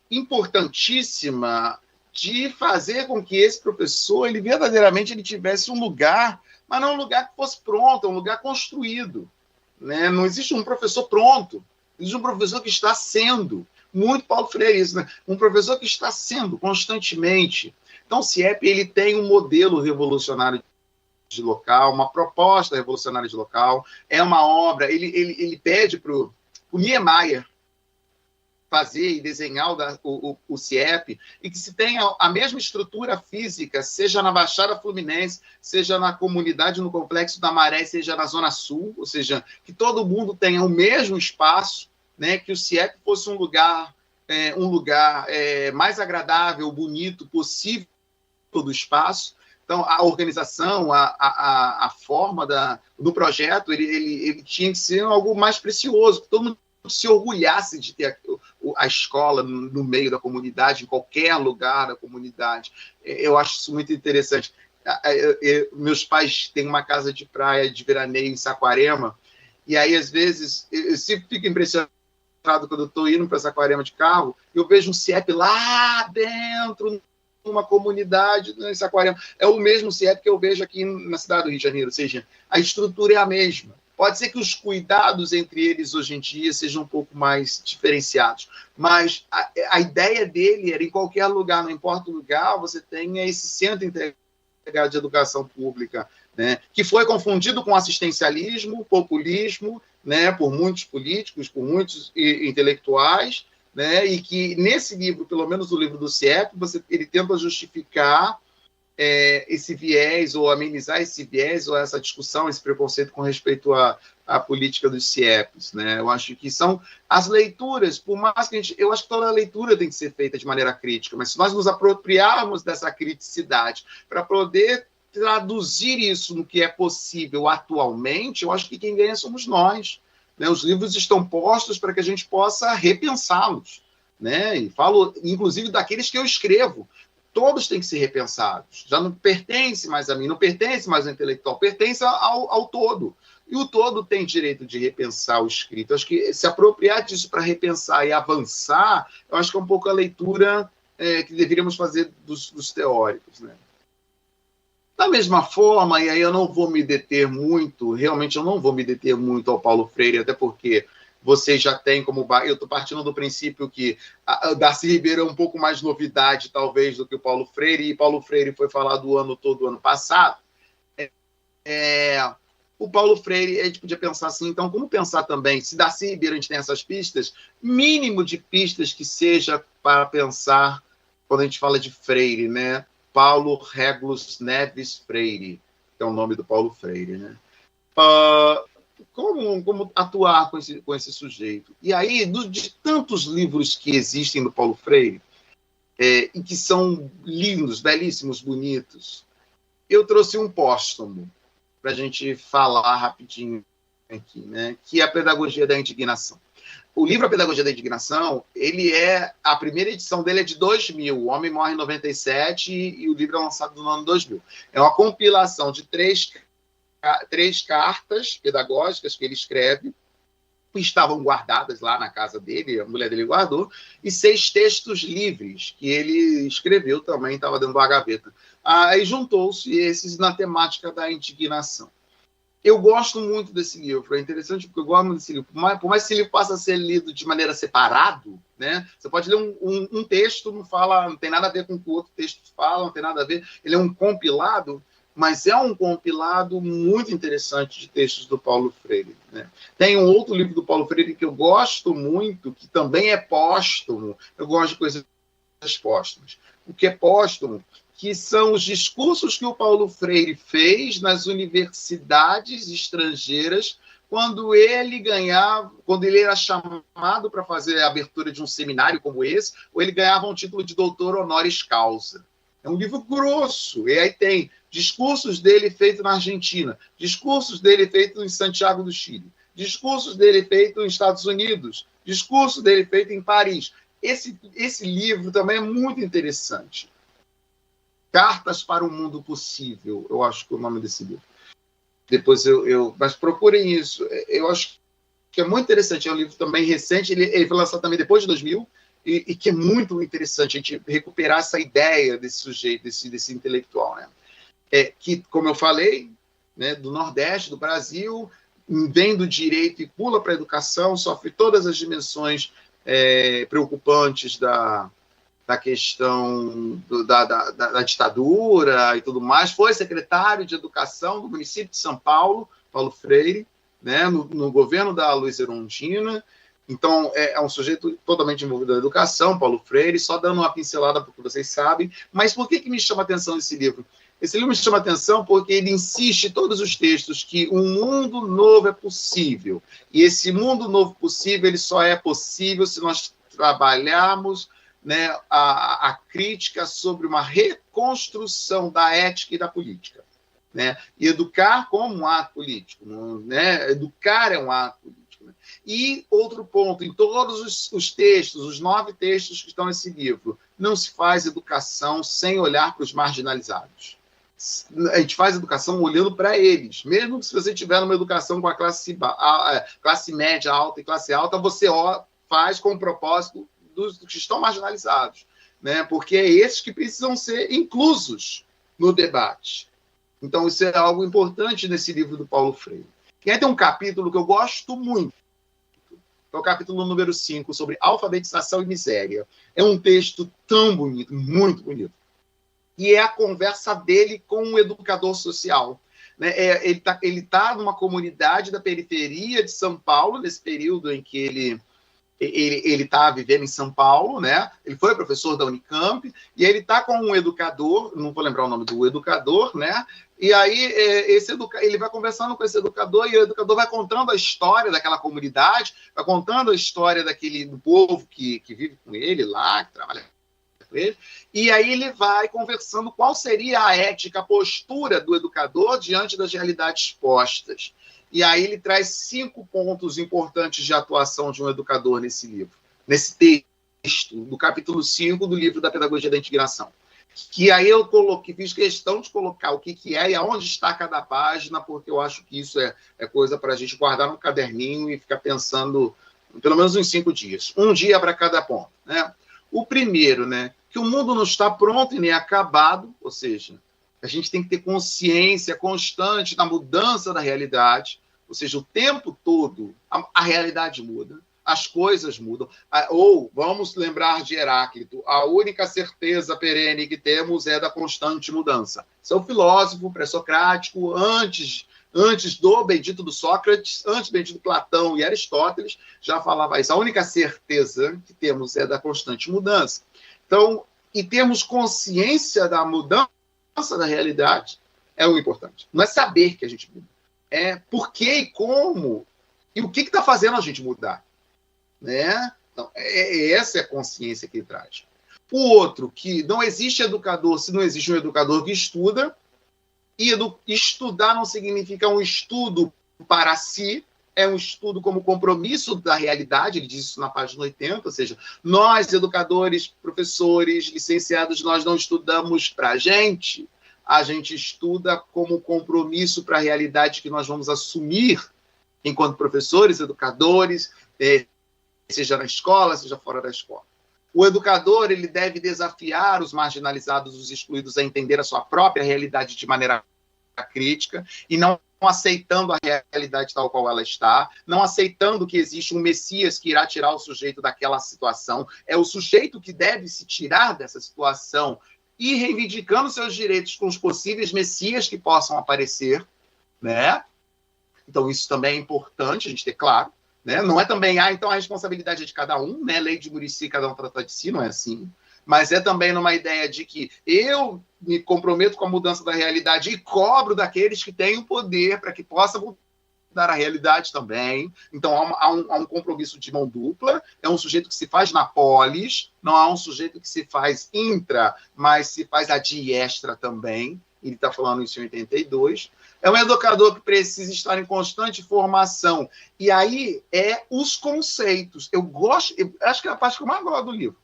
importantíssima de fazer com que esse professor, ele verdadeiramente tivesse um lugar, mas não um lugar que fosse pronto, um lugar construído, né? Não existe um professor pronto, existe um professor que está sendo. Muito Paulo Freire isso, né? Um professor que está sendo constantemente. Então, o CIEP ele tem um modelo revolucionário de local, uma proposta revolucionária de local, é uma obra, ele pede para o Niemeyer fazer e desenhar o CIEP, e que se tenha a mesma estrutura física, seja na Baixada Fluminense, seja na comunidade, no Complexo da Maré, seja na Zona Sul, ou seja, que todo mundo tenha o mesmo espaço, né, que o CIEP fosse um lugar mais agradável, bonito possível do espaço. Então, a organização, a forma do projeto, ele tinha que ser algo mais precioso, que todo mundo se orgulhasse de ter a escola no meio da comunidade, em qualquer lugar da comunidade. Eu acho isso muito interessante. Meus pais têm uma casa de praia de veraneio em Saquarema, e aí, às vezes, eu sempre fico impressionado quando eu estou indo para essa Saquarema de carro, eu vejo um CIEP lá dentro, numa comunidade, nesse Saquarema. É o mesmo CIEP que eu vejo aqui na cidade do Rio de Janeiro, ou seja, a estrutura é a mesma. Pode ser que os cuidados entre eles hoje em dia sejam um pouco mais diferenciados, mas a ideia dele era, em qualquer lugar, não importa o lugar, você tenha esse centro integrado de educação pública, né, que foi confundido com assistencialismo, populismo, né, por muitos políticos, por muitos intelectuais, né, e que nesse livro, pelo menos o livro do CIEP, ele tenta justificar esse viés, ou amenizar esse viés, ou essa discussão, esse preconceito com respeito à política dos CIEPs, né? Eu acho que são as leituras, por mais que eu acho que toda leitura tem que ser feita de maneira crítica, mas se nós nos apropriarmos dessa criticidade para poder traduzir isso no que é possível atualmente, eu acho que quem ganha somos nós, né? Os livros estão postos para que a gente possa repensá-los, né? E falo, inclusive, daqueles que eu escrevo. Todos têm que ser repensados. Já não pertence mais a mim, não pertence mais ao intelectual, pertence ao todo. E o todo tem direito de repensar o escrito. Acho que se apropriar disso para repensar e avançar, eu acho que é um pouco a leitura que deveríamos fazer dos teóricos, né? Da mesma forma, e aí eu não vou me deter muito, realmente eu não vou me deter muito ao Paulo Freire, até porque vocês já têm como... Eu estou partindo do princípio que a Darcy Ribeiro é um pouco mais novidade, talvez, do que o Paulo Freire, e Paulo Freire foi falado o ano todo, ano passado. O Paulo Freire, a gente podia pensar assim, então, como pensar também, se Darcy Ribeiro a gente tem essas pistas, mínimo de pistas que seja para pensar, quando a gente fala de Freire, né? Paulo Régulos Neves Freire, que é o nome do Paulo Freire, né? Como atuar com esse sujeito. E aí, de tantos livros que existem do Paulo Freire, e que são lindos, belíssimos, bonitos, eu trouxe um póstumo para a gente falar rapidinho aqui, né? Que é a Pedagogia da Indignação. O livro A Pedagogia da Indignação, a primeira edição dele é de 2000, O Homem Morre em 97, e o livro é lançado no ano 2000. É uma compilação de três cartas pedagógicas que ele escreve, que estavam guardadas lá na casa dele, a mulher dele guardou, e 6 textos livres que ele escreveu também, estava dentro da gaveta. Aí juntou-se esses na temática da indignação. Eu gosto muito desse livro, é interessante porque eu gosto muito desse livro. Por mais que esse livro passe a ser lido de maneira separado, né? Você pode ler um texto, não tem nada a ver com o que o outro texto fala, não tem nada a ver, ele é um compilado, mas é um compilado muito interessante de textos do Paulo Freire, né? Tem um outro livro do Paulo Freire que eu gosto muito, que também é póstumo. Eu gosto de coisas póstumas. O que é póstumo? Que são os discursos que o Paulo Freire fez nas universidades estrangeiras quando ele era chamado para fazer a abertura de um seminário como esse, ou ele ganhava um título de doutor honoris causa. É um livro grosso, e aí tem discursos dele feitos na Argentina, discursos dele feitos em Santiago do Chile, discursos dele feitos nos Estados Unidos, discursos dele feitos em Paris. Esse livro também é muito interessante. Cartas para um Mundo Possível, eu acho que é o nome desse livro. Depois mas procurem isso. Eu acho que é muito interessante. É um livro também recente, ele foi lançado também depois de 2000, e que é muito interessante a gente recuperar essa ideia desse sujeito, desse intelectual, né? Que, como eu falei, né, do Nordeste, do Brasil, vem do direito e pula para a educação, sofre todas as dimensões preocupantes da questão da ditadura e tudo mais. Foi secretário de Educação do município de São Paulo, Paulo Freire, né, no governo da Luiza Erundina. Então, é um sujeito totalmente envolvido na educação, Paulo Freire, só dando uma pincelada porque vocês sabem. Mas por que me chama a atenção esse livro? Esse livro me chama a atenção porque ele insiste em todos os textos que um mundo novo é possível. E esse mundo novo possível, ele só é possível se nós trabalharmos, né, a crítica sobre uma reconstrução da ética e da política, né? E educar como um ato político, né? Educar é um ato político. E outro ponto, em todos os textos, os 9 textos que estão nesse livro, não se faz educação sem olhar para os marginalizados. A gente faz educação olhando para eles. Mesmo que se você tiver numa educação com a classe média alta e classe alta, você faz com o propósito dos que estão marginalizados, né? Porque é esses que precisam ser inclusos no debate. Então, isso é algo importante nesse livro do Paulo Freire. E aí tem um capítulo que eu gosto muito, que é o capítulo número 5, sobre alfabetização e miséria. É um texto tão bonito, muito bonito. E é a conversa dele com um educador social. Né? Ele tá numa comunidade da periferia de São Paulo, nesse período em que ele está vivendo em São Paulo, né? Ele foi professor da Unicamp, e ele está com um educador, não vou lembrar o nome do educador, né? E aí ele vai conversando com esse educador, e o educador vai contando a história daquela comunidade, vai contando a história do povo que vive com ele lá, que trabalha com ele, e aí ele vai conversando qual seria a ética, a postura do educador diante das realidades postas. E aí ele traz 5 pontos importantes de atuação de um educador nesse livro, nesse texto, do capítulo 5 do livro da Pedagogia da Integração. Que aí eu fiz questão de colocar o que é e aonde está cada página, porque eu acho que isso é coisa para a gente guardar no caderninho e ficar pensando pelo menos uns 5 dias. Um dia para cada ponto. Né? O primeiro, né, que o mundo não está pronto e nem acabado, ou seja, a gente tem que ter consciência constante da mudança da realidade. Ou seja, o tempo todo a realidade muda, as coisas mudam. Ou, vamos lembrar de Heráclito, a única certeza perene que temos é da constante mudança. Esse é o filósofo pré-socrático, antes do bendito do Sócrates, antes do bendito Platão e Aristóteles, já falava isso. A única certeza que temos é da constante mudança. Então, e termos consciência da mudança da realidade é o importante. Não é saber que a gente muda. É por que e como, e o que está fazendo a gente mudar. Né? Então, essa é a consciência que ele traz. O outro, que não existe educador se não existe um educador que estuda, e estudar não significa um estudo para si, é um estudo como compromisso da realidade, ele diz isso na página 80, ou seja, nós, educadores, professores, licenciados, nós não estudamos para a gente estuda como compromisso para a realidade que nós vamos assumir enquanto professores, educadores, seja na escola, seja fora da escola. O educador ele deve desafiar os marginalizados, os excluídos a entender a sua própria realidade de maneira crítica e não aceitando a realidade tal qual ela está, não aceitando que existe um Messias que irá tirar o sujeito daquela situação. É o sujeito que deve se tirar dessa situação e reivindicando seus direitos com os possíveis messias que possam aparecer, né? Então, isso também é importante a gente ter claro, né? Não é também, então a responsabilidade é de cada um, né? Lei de Muricy, cada um trata de si, não é assim. Mas é também numa ideia de que eu me comprometo com a mudança da realidade e cobro daqueles que têm o poder para que possam mudar a realidade também. Então, há um compromisso de mão dupla, é um sujeito que se faz na polis, não há um sujeito que se faz intra, mas se faz a diestra também. Ele está falando isso em 82. É um educador que precisa estar em constante formação. E aí os conceitos. Eu acho que é a parte que eu mais gosto do livro.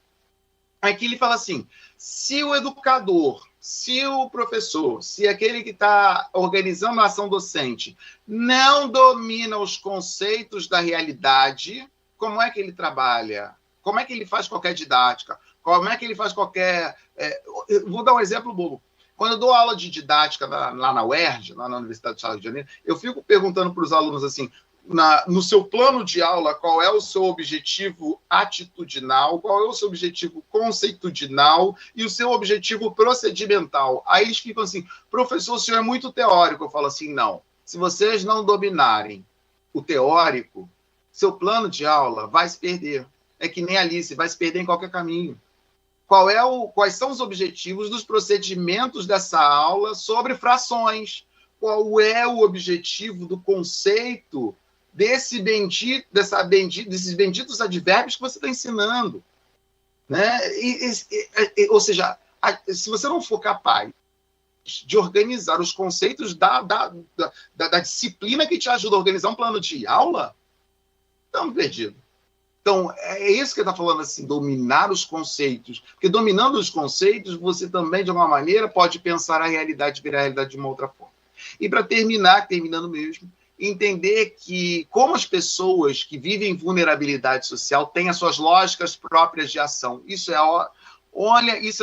Aqui ele fala assim, se o educador, se o professor, se aquele que está organizando a ação docente não domina os conceitos da realidade, como é que ele trabalha? Como é que ele faz qualquer didática? Como é que ele faz qualquer... vou dar um exemplo bobo. Quando eu dou aula de didática lá na UERJ, lá na Universidade do Estado de Janeiro, eu fico perguntando para os alunos assim, no seu plano de aula, qual é o seu objetivo atitudinal, qual é o seu objetivo conceitudinal e o seu objetivo procedimental. Aí eles ficam assim, professor, o senhor é muito teórico. Eu falo assim, não. Se vocês não dominarem o teórico, seu plano de aula vai se perder. É que nem Alice, vai se perder em qualquer caminho. Quais são os objetivos dos procedimentos dessa aula sobre frações? Qual é o objetivo do conceito desses benditos advérbios que você está ensinando? Né? Ou seja, se você não for capaz de organizar os conceitos da disciplina que te ajuda a organizar um plano de aula, estamos perdidos. Então, é isso que ele está falando, assim, dominar os conceitos. Porque dominando os conceitos, você também, de alguma maneira, pode pensar a realidade, virar a realidade de uma outra forma. E para terminando mesmo, entender que como as pessoas que vivem vulnerabilidade social têm as suas lógicas próprias de ação. Isso é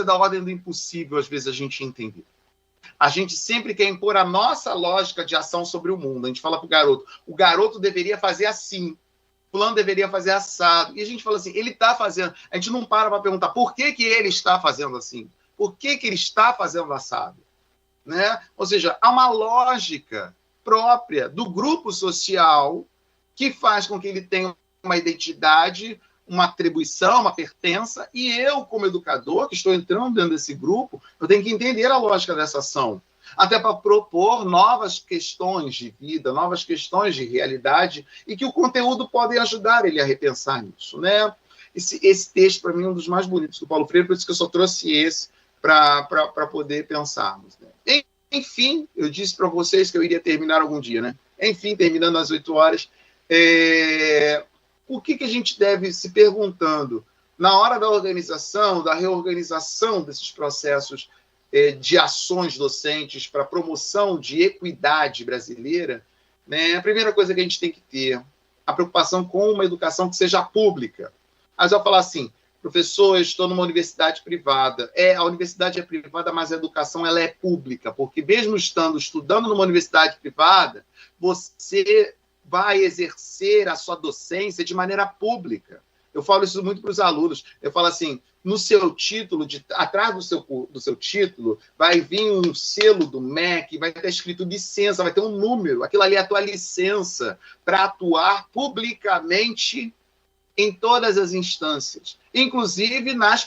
da ordem do impossível, às vezes, a gente entender. A gente sempre quer impor a nossa lógica de ação sobre o mundo. A gente fala para o garoto deveria fazer assim, o fulano deveria fazer assado. E a gente fala assim, ele está fazendo. A gente não para perguntar por que ele está fazendo assim, por que ele está fazendo assado. Né? Ou seja, há uma lógica própria do grupo social que faz com que ele tenha uma identidade, uma atribuição, uma pertença, e eu, como educador, que estou entrando dentro desse grupo, eu tenho que entender a lógica dessa ação, até para propor novas questões de vida, novas questões de realidade, e que o conteúdo pode ajudar ele a repensar nisso. Né? Esse texto, para mim, é um dos mais bonitos do Paulo Freire, por isso que eu só trouxe esse para poder pensarmos. Né? Enfim, eu disse para vocês que eu iria terminar algum dia. Né? Enfim, terminando às 8 horas, o que a gente deve se perguntando na hora da organização, da reorganização desses processos de ações docentes para a promoção de equidade brasileira, né? A primeira coisa que a gente tem que ter a preocupação com uma educação que seja pública. Mas eu falar assim, professor, eu estou numa universidade privada. A universidade é privada, mas a educação ela é pública, porque mesmo estudando numa universidade privada, você vai exercer a sua docência de maneira pública. Eu falo isso muito para os alunos. Eu falo assim, no seu título, atrás do seu título, vai vir um selo do MEC, vai estar escrito licença, vai ter um número. Aquilo ali é a tua licença para atuar publicamente em todas as instâncias, inclusive nas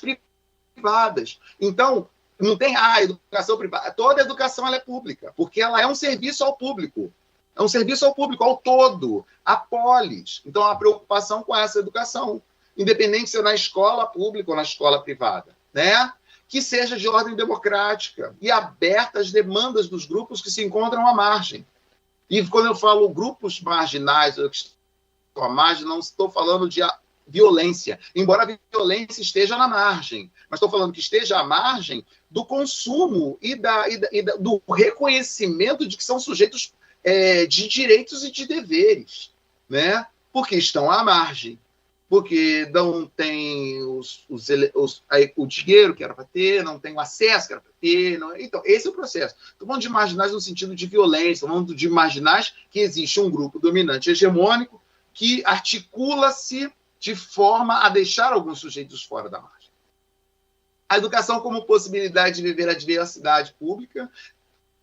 privadas. Então, não tem educação privada. Toda educação ela é pública, porque ela é um serviço ao público. É um serviço ao público, ao todo, a polis. Então, a preocupação com essa educação, independente se é na escola pública ou na escola privada, né? Que seja de ordem democrática e aberta às demandas dos grupos que se encontram à margem. E quando eu falo grupos marginais, à margem, não estou falando de violência, embora a violência esteja na margem, mas estou falando que esteja à margem do consumo e do reconhecimento de que são sujeitos de direitos e de deveres, né? Porque estão à margem, porque não tem o dinheiro que era para ter, não tem o acesso que era para ter. Então, esse é o processo. Estou falando de marginais no sentido de violência, estou falando de marginais que existe um grupo dominante hegemônico que articula-se de forma a deixar alguns sujeitos fora da margem. A educação como possibilidade de viver a diversidade pública,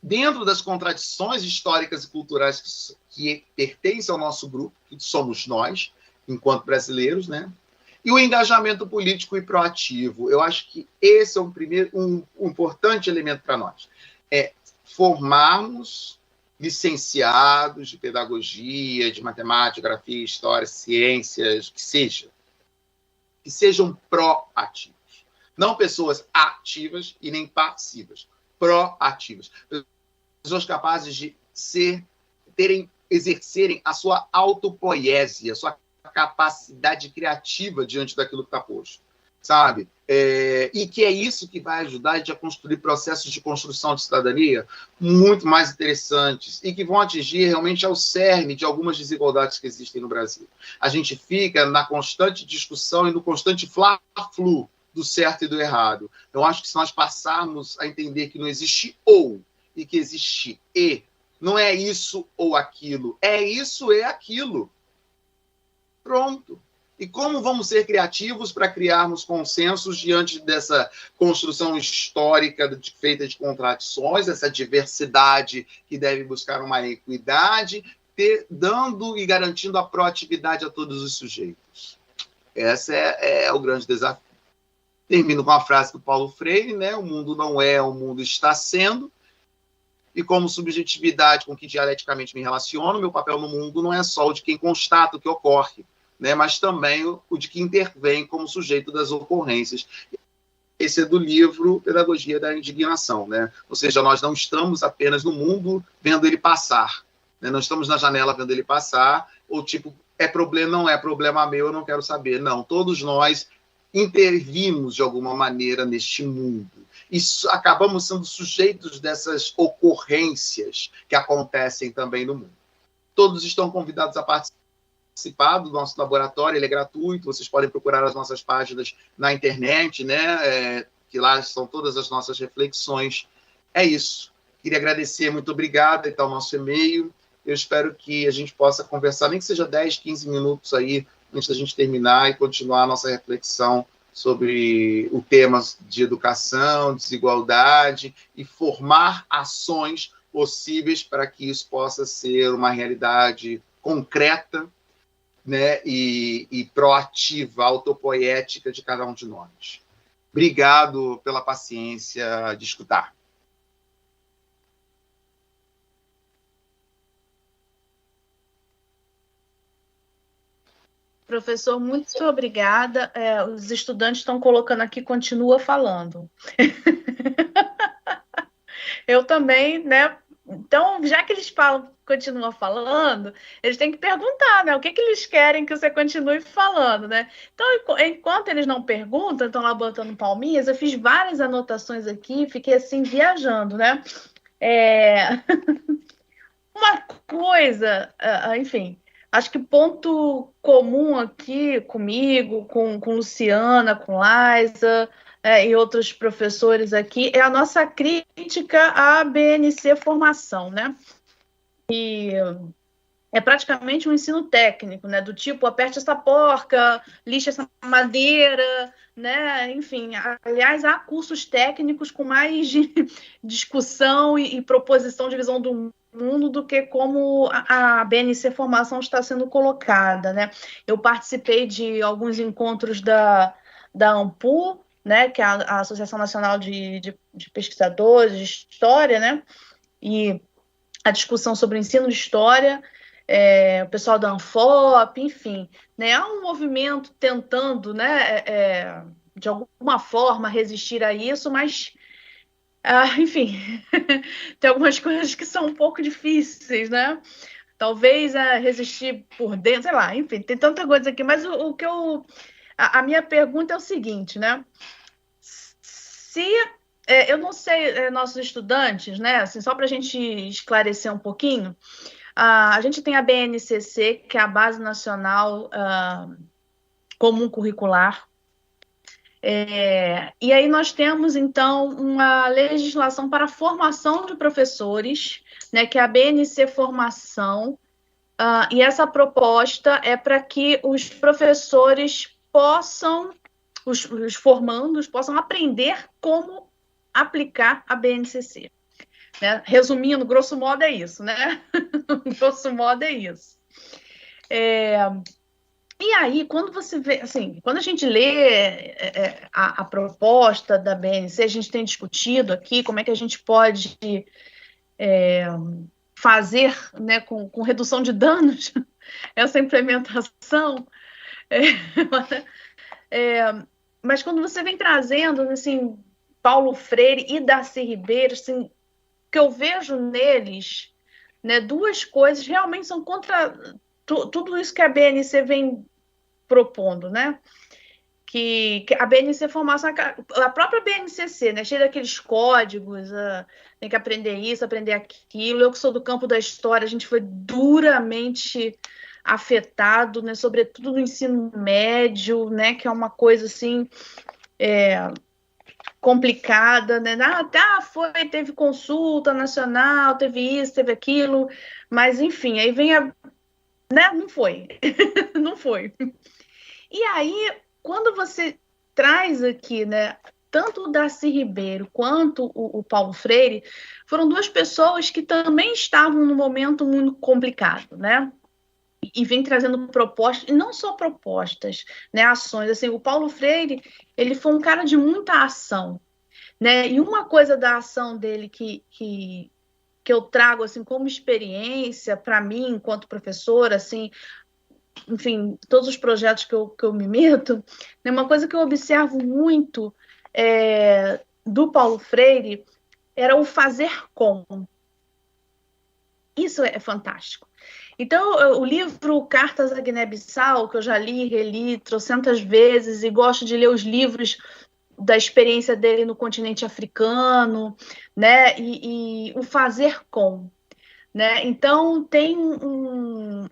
dentro das contradições históricas e culturais que pertencem ao nosso grupo, que somos nós, enquanto brasileiros, né? E o engajamento político e proativo. Eu acho que esse é um importante elemento para nós. É formarmos licenciados de pedagogia, de matemática, geografia, história, ciências, que sejam proativos. Não pessoas ativas e nem passivas, proativas. Pessoas capazes de exercerem a sua autopoiesia, a sua capacidade criativa diante daquilo que está posto, sabe? E que é isso que vai ajudar a gente a construir processos de construção de cidadania muito mais interessantes e que vão atingir realmente ao cerne de algumas desigualdades que existem no Brasil. A gente fica na constante discussão e no constante fla-flu do certo e do errado. Eu acho que se nós passarmos a entender que não existe ou e que existe e, não é isso ou aquilo, é isso e aquilo. Pronto. E como vamos ser criativos para criarmos consensos diante dessa construção histórica feita de contradições, essa diversidade que deve buscar uma equidade, dando e garantindo a proatividade a todos os sujeitos. Esse é o grande desafio. Termino com a frase do Paulo Freire, né? O mundo não é, o mundo está sendo. E como subjetividade com que dialeticamente me relaciono, meu papel no mundo não é só o de quem constata o que ocorre, né, mas também o de que intervém como sujeito das ocorrências. Esse é do livro Pedagogia da Indignação, né? Ou seja, nós não estamos apenas no mundo vendo ele passar, né? Não estamos na janela vendo ele passar, ou tipo, não é problema meu, eu não quero saber. Não, todos nós intervimos de alguma maneira neste mundo. E acabamos sendo sujeitos dessas ocorrências que acontecem também no mundo. Todos estão convidados a participar do nosso laboratório, ele é gratuito, vocês podem procurar as nossas páginas na internet, né? Que lá estão todas as nossas reflexões. É isso. Queria agradecer, muito obrigado, está o nosso e-mail. Eu espero que a gente possa conversar, nem que seja 10, 15 minutos aí, antes da gente terminar e continuar a nossa reflexão sobre o tema de educação, desigualdade e formar ações possíveis para que isso possa ser uma realidade concreta, né, e proativa, autopoética de cada um de nós. Obrigado pela paciência de escutar. Professor, muito obrigada. Os estudantes estão colocando aqui, continua falando. Eu também, né? Então, já que eles falam, continuam falando, eles têm que perguntar, né? O que eles querem que você continue falando, né? Então, enquanto eles não perguntam, estão lá botando palminhas, eu fiz várias anotações aqui, fiquei assim, viajando, né? Uma coisa, enfim, acho que ponto comum aqui comigo, com Luciana, com Laisa, e outros professores aqui, é a nossa crítica à BNC Formação, né? E é praticamente um ensino técnico, né? Do tipo, aperte essa porca, lixe essa madeira, né? Enfim, aliás, há cursos técnicos com mais discussão e proposição de visão do mundo do que como a BNC Formação está sendo colocada, né? Eu participei de alguns encontros da ANPU, né? Que é a Associação Nacional de Pesquisadores de História, né? E a discussão sobre o ensino de história, o pessoal da ANFOP, enfim, né? Há um movimento tentando, né, de alguma forma resistir a isso, mas, enfim, tem algumas coisas que são um pouco difíceis, né? Talvez resistir por dentro, sei lá, enfim, tem tanta coisa aqui, mas a minha pergunta é o seguinte, né? Se eu não sei, nossos estudantes, né? Assim, só para a gente esclarecer um pouquinho, a gente tem a BNCC, que é a Base Nacional Comum Curricular. E aí nós temos, então, uma legislação para a formação de professores, né, que é a BNC Formação, e essa proposta é para que os professores possam, os formandos, possam aprender como aplicar a BNCC. Né? Resumindo, grosso modo é isso, né? Grosso modo é isso. E aí, quando você vê, assim, quando a gente lê a proposta da BNC, a gente tem discutido aqui como é que a gente pode fazer, né, com redução de danos essa implementação. Mas quando você vem trazendo, assim, Paulo Freire e Darcy Ribeiro, assim, que eu vejo neles, né, duas coisas realmente são contra tudo isso que a BNC vem propondo, né? Que a BNC Formação, a própria BNCC, né, cheia daqueles códigos, tem que aprender isso, aprender aquilo. Eu que sou do campo da história, a gente foi duramente afetado, né, sobretudo no ensino médio, né, que é uma coisa assim complicada, né? Teve consulta nacional, teve isso, teve aquilo, mas enfim, aí vem né? Não foi, não foi. E aí, quando você traz aqui, né, tanto o Darcy Ribeiro quanto o Paulo Freire, foram duas pessoas que também estavam num momento muito complicado, né? E vem trazendo propostas, e não só propostas, né, ações. Assim, o Paulo Freire, ele foi um cara de muita ação, né? E uma coisa da ação dele que eu trago assim como experiência para mim enquanto professora, assim, enfim, todos os projetos que eu me meto, né, uma coisa que eu observo muito do Paulo Freire era o fazer com. Isso é fantástico. Então, o livro Cartas à Guiné-Bissau, que eu já li, reli trocentas vezes, e gosto de ler os livros da experiência dele no continente africano, né? E o fazer com. né? Então, tem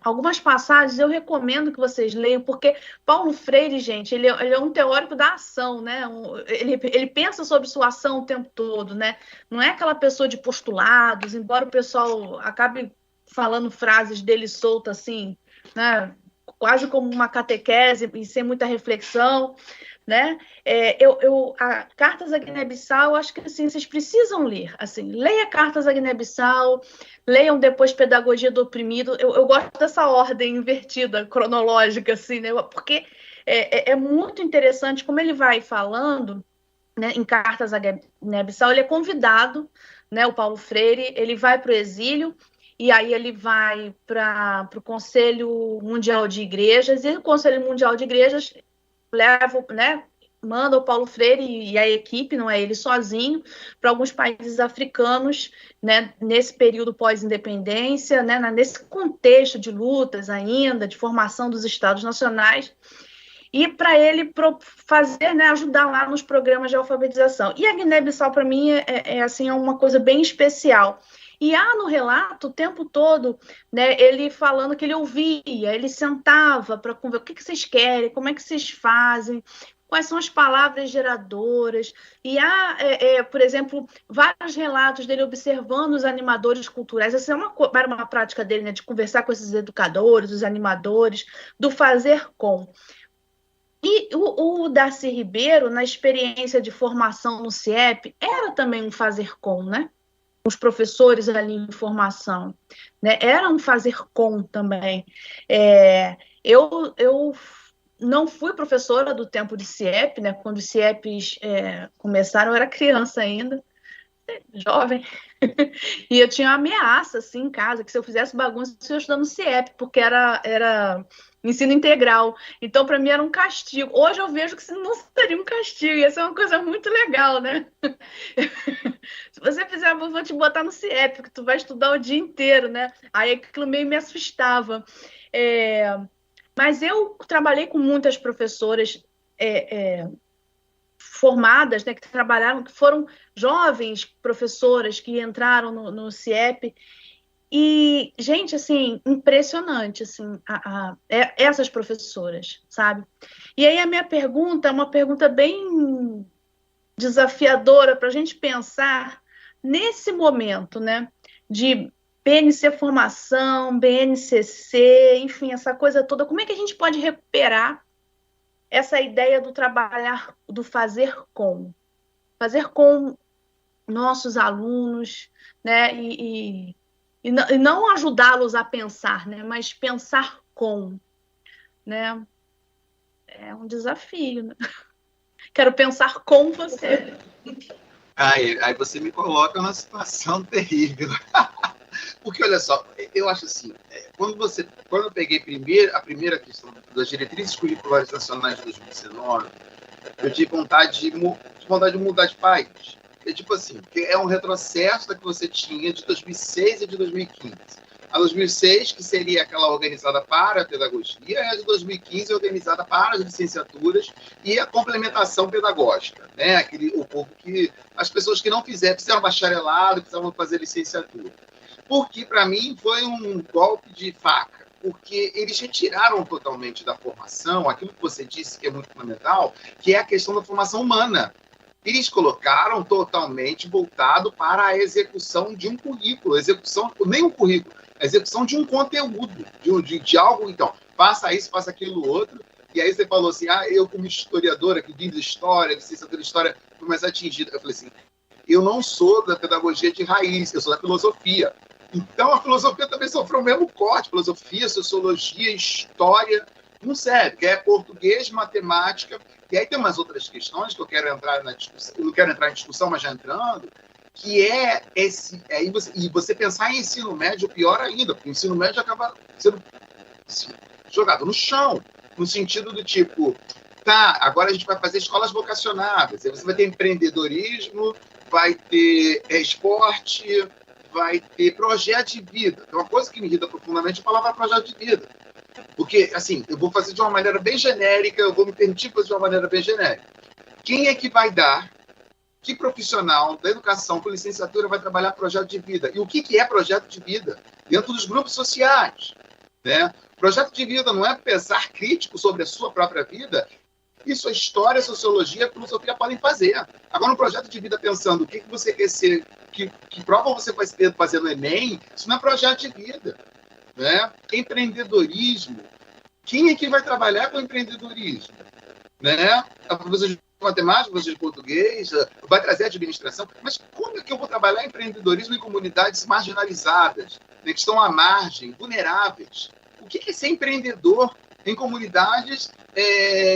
algumas passagens, eu recomendo que vocês leiam, porque Paulo Freire, gente, ele é um teórico da ação, né? Ele pensa sobre sua ação o tempo todo, né? Não é aquela pessoa de postulados, embora o pessoal acabe falando frases dele soltas, assim, né? Quase como uma catequese e sem muita reflexão, né? Cartas à Guiné-Bissau, eu acho que assim, vocês precisam ler. Assim, leia Cartas à Guiné-Bissau, leiam depois Pedagogia do Oprimido. Eu gosto dessa ordem invertida, cronológica, assim, né? Porque é muito interessante como ele vai falando, né, em Cartas à Guiné-Bissau. Ele é convidado, né, o Paulo Freire, ele vai para o exílio. E aí ele vai para o Conselho Mundial de Igrejas, e o Conselho Mundial de Igrejas leva, né, manda o Paulo Freire e a equipe, não é ele sozinho, para alguns países africanos, né, nesse período pós-independência, né, nesse contexto de lutas ainda, de formação dos Estados Nacionais, e para ele fazer, né, ajudar lá nos programas de alfabetização. E a Guiné-Bissau, para mim, assim, é uma coisa bem especial. E há no relato o tempo todo, né, ele falando que ele ouvia, ele sentava para conversar, o que vocês querem, como é que vocês fazem, quais são as palavras geradoras. E há, por exemplo, vários relatos dele observando os animadores culturais. Essa é uma prática dele, né, de conversar com esses educadores, os animadores, do fazer com. E o Darcy Ribeiro, na experiência de formação no CIEP, era também um fazer com, né? Os professores ali em formação, né? Era um fazer com também. Eu não fui professora do tempo de CIEP, né? Quando os CIEPs começaram, eu era criança ainda, jovem, e eu tinha uma ameaça assim em casa, que se eu fizesse bagunça, eu ia estudar no CIEP, porque era ensino integral. Então, para mim, era um castigo. Hoje eu vejo que não seria um castigo, ia ser uma coisa muito legal, né? Se você fizer, eu vou te botar no CIEP, porque tu vai estudar o dia inteiro, né? Aí aquilo meio me assustava. Mas eu trabalhei com muitas professoras formadas, né, que trabalharam, que foram jovens professoras que entraram no CIEP. E, gente, assim, impressionante, assim, essas professoras, sabe? E aí a minha pergunta é uma pergunta bem desafiadora para a gente pensar nesse momento, né, de BNC Formação, BNCC, enfim, essa coisa toda. Como é que a gente pode recuperar essa ideia do trabalhar, do fazer com nossos alunos, né, e não ajudá-los a pensar, né, mas pensar com, né? É um desafio, né? Quero pensar com você. Aí você me coloca numa situação terrível. Porque, olha só, eu acho assim, quando eu peguei a primeira questão das diretrizes curriculares nacionais de 2019, eu tive vontade de mudar de país. É tipo assim, é um retrocesso da que você tinha de 2006 e de 2015. A 2006, que seria aquela organizada para a pedagogia, e a de 2015 organizada para as licenciaturas e a complementação pedagógica, né? As pessoas que não fizeram bacharelado, precisavam fazer licenciatura. Porque, para mim, foi um golpe de faca, porque eles retiraram totalmente da formação aquilo que você disse que é muito fundamental, que é a questão da formação humana. Eles colocaram totalmente voltado para a execução de um currículo, nem um currículo, a execução de um conteúdo, de algo, então, faça isso, faça aquilo outro, e aí você falou assim, eu como historiadora, que vim da história, licenciatura de história, fui mais atingida. Eu falei assim, eu não sou da pedagogia de raiz, eu sou da filosofia. Então, a filosofia também sofreu o mesmo corte, filosofia, sociologia, história, não serve, que é português, matemática, e aí tem umas outras questões que eu quero entrar na discussão, eu não quero entrar em discussão, mas já entrando, que é você pensar em ensino médio, pior ainda, porque o ensino médio acaba sendo jogado no chão, no sentido do tipo, agora a gente vai fazer escolas vocacionadas, aí você vai ter empreendedorismo, vai ter esporte, vai ter projeto de vida. É uma coisa que me irrita profundamente a palavra projeto de vida. Porque, assim, eu vou fazer de uma maneira bem genérica, eu vou me permitir fazer de uma maneira bem genérica. Quem é que vai dar, que profissional da educação com licenciatura vai trabalhar projeto de vida? E o que é projeto de vida? dentro dos grupos sociais, né? Projeto de vida não é pensar crítico sobre a sua própria vida. Isso a história, a sociologia, a filosofia podem fazer. Agora, um projeto de vida pensando o que você quer ser, que prova você vai fazer no Enem, isso não é projeto de vida, né? Empreendedorismo. Quem é que vai trabalhar com empreendedorismo? Né? A professora de matemática, a professora de português, vai trazer administração, mas como é que eu vou trabalhar empreendedorismo em comunidades marginalizadas, né, que estão à margem, vulneráveis? O que é ser empreendedor em comunidades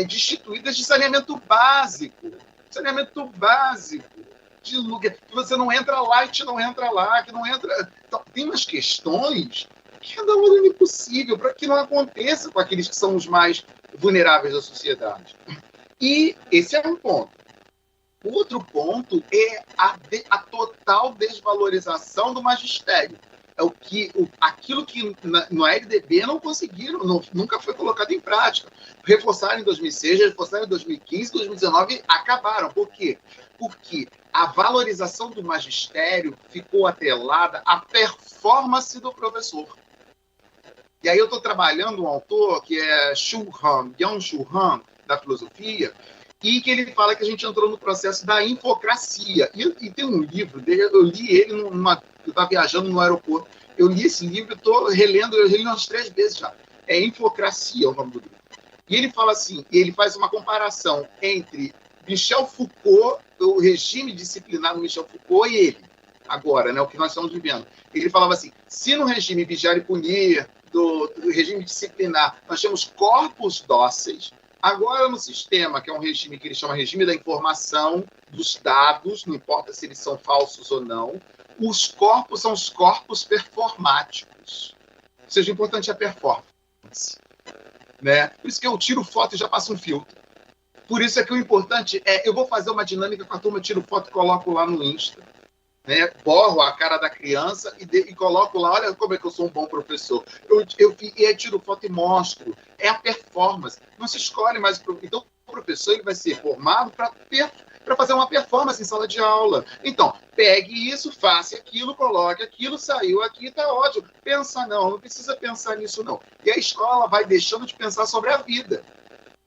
destituídas de saneamento básico? Saneamento básico. De lugar, que você não entra lá e te não entra lá, que não entra... Então, tem umas questões que é da ordem impossível para que não aconteça com aqueles que são os mais vulneráveis da sociedade. E esse é um ponto. Outro ponto é a total desvalorização do magistério. Aquilo que no LDB não conseguiram, nunca foi colocado em prática. Reforçaram em 2006, reforçaram em 2015, 2019, acabaram. Por quê? Porque a valorização do magistério ficou atrelada à performance do professor. E aí eu estou trabalhando um autor que é Byung-Chul Han, da filosofia, e que ele fala que a gente entrou no processo da infocracia. E tem um livro dele, eu li ele eu estava viajando no aeroporto, eu li esse livro, estou relendo, eu li umas 3 vezes já. É Infocracia, é o nome do livro. E ele fala assim, ele faz uma comparação entre Michel Foucault, o regime disciplinar do Michel Foucault e ele, agora, né, o que nós estamos vivendo. Ele falava assim, se no regime vigiar e punir, do regime disciplinar, nós temos corpos dóceis, agora no sistema, que é um regime que ele chama regime da informação, dos dados, não importa se eles são falsos ou não, os corpos são os corpos performáticos. Ou seja, o importante é a performance. Né? Por isso que eu tiro foto e já passo um filtro. Por isso é que o importante é, eu vou fazer uma dinâmica com a turma, tiro foto e coloco lá no Insta. Né? Borro a cara da criança e coloco lá, olha como é que eu sou um bom professor. Eu tiro foto e mostro. É a performance. Não se escolhe mais. Então, o professor ele vai ser formado para fazer uma performance em sala de aula. Então, pegue isso, faça aquilo, coloque aquilo, saiu aqui, está ótimo. Pensa não precisa pensar nisso não. E a escola vai deixando de pensar sobre a vida.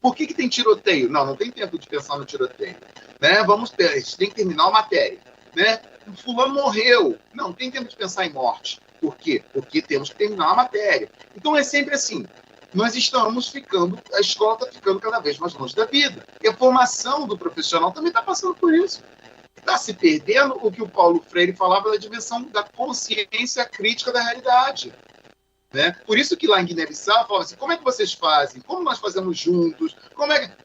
Por que tem tiroteio? Não tem tempo de pensar no tiroteio. Né? A gente tem que terminar a matéria. Né? O fulano morreu. Não tem tempo de pensar em morte. Por quê? Porque temos que terminar a matéria. Então é sempre assim. Nós estamos ficando, a escola está ficando cada vez mais longe da vida. E a formação do profissional também está passando por isso. Está se perdendo o que o Paulo Freire falava da dimensão da consciência crítica da realidade. Né? Por isso que lá em Guiné-Bissau falava assim, como é que vocês fazem? Como nós fazemos juntos?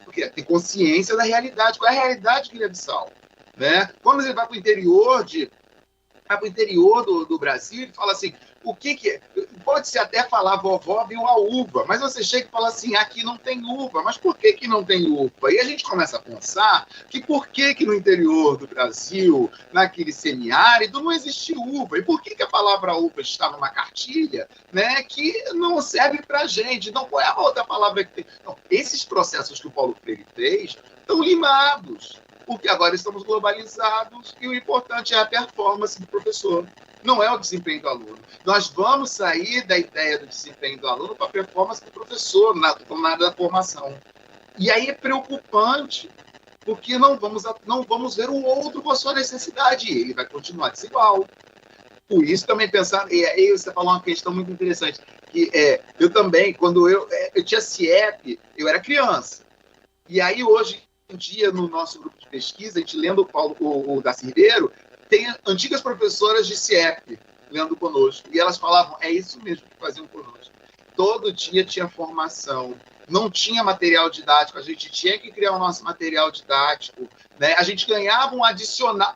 Porque tem consciência da realidade. Qual é a realidade de Guiné-Bissau? Né? Quando você vai para o interior do Brasil, ele fala assim, o que é? Pode-se até falar, vovó viu a uva, mas você chega e fala assim, aqui não tem uva, mas por que não tem uva? E a gente começa a pensar que por que no interior do Brasil, naquele semiárido, não existe uva? E por que a palavra uva está numa cartilha, né, que não serve para a gente? Então, qual é a outra palavra que tem? Então, esses processos que o Paulo Freire fez estão limados, porque agora estamos globalizados e o importante é a performance do professor, não é o desempenho do aluno. Nós vamos sair da ideia do desempenho do aluno para a performance do professor, na área da formação. E aí é preocupante, porque não vamos ver o outro com a sua necessidade, e ele vai continuar desigual. Por isso também pensar, e aí você falou uma questão muito interessante, que eu também, quando eu tinha CIEP, eu era criança, e aí hoje em dia, no nosso grupo de pesquisa, a gente lendo o Darcy Ribeiro, tem antigas professoras de CIEP lendo conosco. E elas falavam, é isso mesmo que faziam conosco. Todo dia tinha formação. Não tinha material didático, a gente tinha que criar o nosso material didático. Né? A gente ganhava um adicional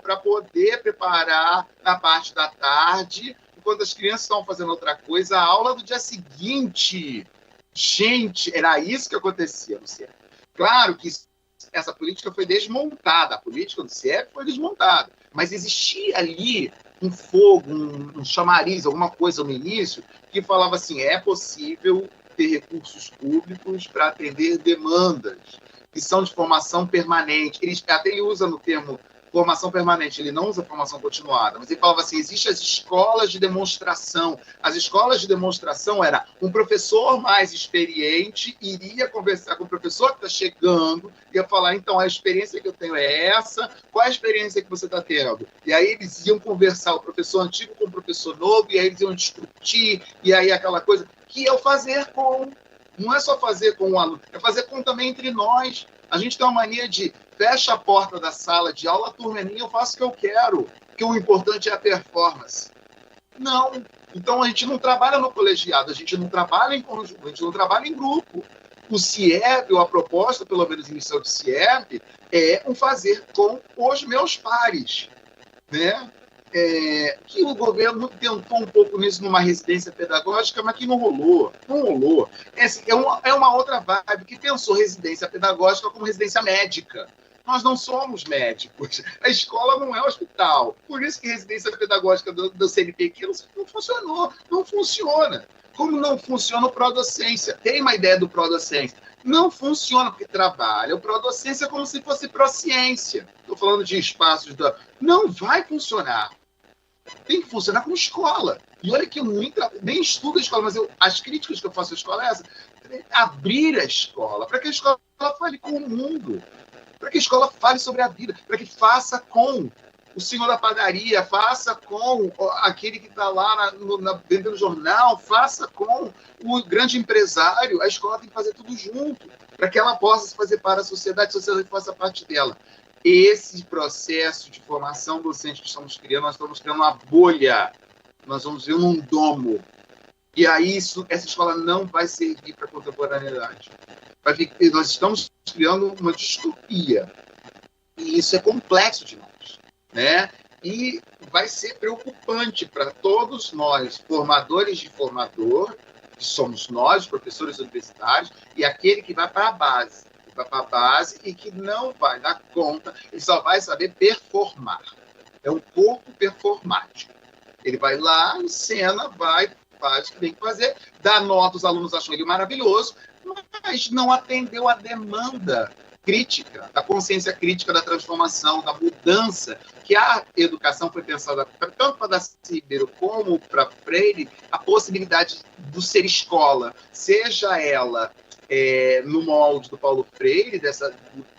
para poder preparar na parte da tarde, enquanto as crianças estavam fazendo outra coisa, a aula do dia seguinte. Gente, era isso que acontecia no CIEP. Claro que essa política foi desmontada, a política do CIEP foi desmontada, mas existia ali um fogo, um chamariz, alguma coisa no início, que falava assim, é possível ter recursos públicos para atender demandas que são de formação permanente. Ele usa no termo formação permanente, ele não usa formação continuada, mas ele falava assim, existem as escolas de demonstração. As escolas de demonstração era um professor mais experiente iria conversar com o professor que está chegando, ia falar, então, a experiência que eu tenho é essa, qual é a experiência que você está tendo? E aí eles iam conversar, o professor antigo com o professor novo, e aí eles iam discutir, e aí aquela coisa que é o fazer com. Não é só fazer com o aluno, é fazer com também entre nós. A gente tem uma mania de fecha a porta da sala de aula, a turma é minha, eu faço o que eu quero, porque o importante é a performance. Não. Então a gente não trabalha no colegiado, a gente não trabalha em conjunto, a gente não trabalha em grupo. O CIEP, ou a proposta, pelo menos inicial de CIEP, é um fazer com os meus pares, né? Que o governo tentou um pouco nisso numa residência pedagógica, mas que não rolou. Não rolou. É uma outra vibe que pensou residência pedagógica como residência médica. Nós não somos médicos. A escola não é hospital. Por isso que residência pedagógica do CNPq não funcionou. Não funciona. Como não funciona o pró-docência? Tem uma ideia do pró-docência. Não funciona porque trabalha o pró-docência como se fosse pró-ciência. Estou falando de espaços da... Não vai funcionar. Tem que funcionar como escola. E olha que eu nem estudo a escola, mas as críticas que eu faço à escola é essa. Abrir a escola, para que a escola fale com o mundo, para que a escola fale sobre a vida, para que faça com o senhor da padaria, faça com aquele que está lá dentro do jornal, faça com o grande empresário. A escola tem que fazer tudo junto, para que ela possa fazer para a sociedade faça parte dela. Esse processo de formação docente que estamos criando, nós estamos criando uma bolha, nós vamos ver um domo. E aí essa escola não vai servir para a contemporaneidade. Nós estamos criando uma distopia. E isso é complexo demais, né? E vai ser preocupante para todos nós, formadores de formador, que somos nós, professores universitários, e aquele que vai para a base. Para a base e que não vai dar conta, ele só vai saber performar. É um corpo performático. Ele vai lá, encena, faz o que tem que fazer, dá nota, os alunos acham ele maravilhoso, mas não atendeu a demanda crítica, da consciência crítica da transformação, da mudança, que a educação foi pensada tanto para Darcy Ribeiro como para Freire, a possibilidade do ser escola, seja ela no molde do Paulo Freire,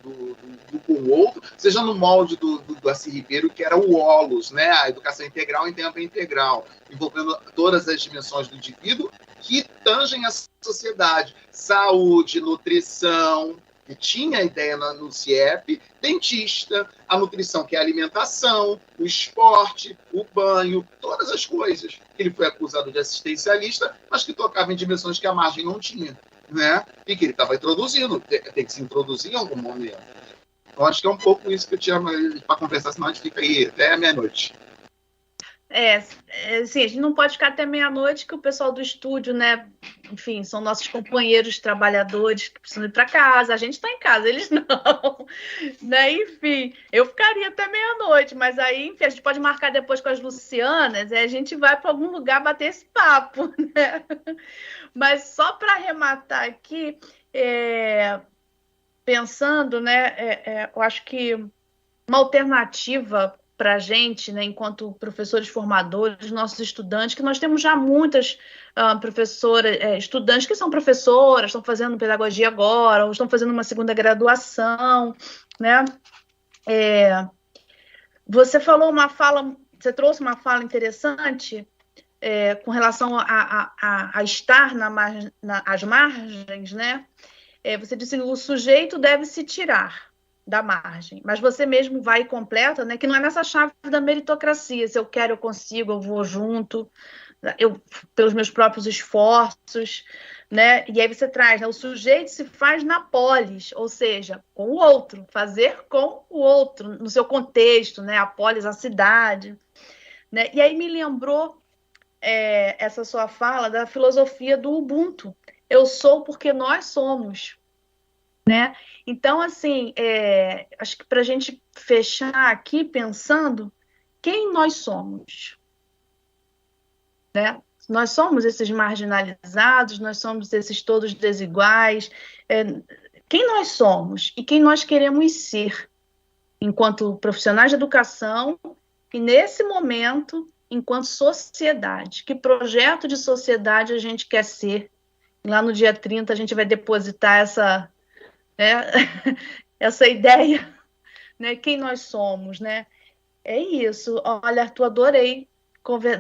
do com o outro, seja no molde do Darcy Ribeiro, que era o OLOS, né? A educação integral em tempo integral, envolvendo todas as dimensões do indivíduo que tangem a sociedade, saúde, nutrição, que tinha a ideia no CIEP, dentista, a nutrição, que é a alimentação, o esporte, o banho, todas as coisas. Ele foi acusado de assistencialista, mas que tocava em dimensões que a margem não tinha, né? E que ele estava introduzindo, tem que se introduzir em algum momento. Eu acho que é um pouco isso que eu tinha para conversar, senão a gente fica aí até meia-noite. Sim, a gente não pode ficar até meia-noite, que o pessoal do estúdio, né, enfim, são nossos companheiros trabalhadores que precisam ir para casa, a gente está em casa, eles não, né, enfim, eu ficaria até meia-noite, mas aí, enfim, a gente pode marcar depois com as Lucianas, a gente vai para algum lugar bater esse papo, né, mas só para arrematar aqui, pensando, né, eu acho que uma alternativa para a gente, né, enquanto professores formadores, nossos estudantes, que nós temos já muitas professoras, estudantes que são professoras, estão fazendo pedagogia agora, ou estão fazendo uma segunda graduação, né? Você você trouxe uma fala interessante com relação a estar às margens, né? Você disse que o sujeito deve se tirar da margem, mas você mesmo vai e completa, né, que não é nessa chave da meritocracia, se eu quero, eu consigo, eu vou junto, pelos meus próprios esforços, né, e aí você traz, né, o sujeito se faz na polis, ou seja, com o outro, fazer com o outro, no seu contexto, né, a polis, a cidade, né, e aí me lembrou essa sua fala da filosofia do Ubuntu, eu sou porque nós somos, né? Então, assim, acho que para a gente fechar aqui pensando quem nós somos, né? Nós somos esses marginalizados, nós somos esses todos desiguais. Quem nós somos e quem nós queremos ser, enquanto profissionais de educação e, nesse momento, enquanto sociedade. Que projeto de sociedade a gente quer ser? Lá no dia 30 a gente vai depositar né, essa ideia, né? Quem nós somos, né? É isso. Olha, Arthur, adorei.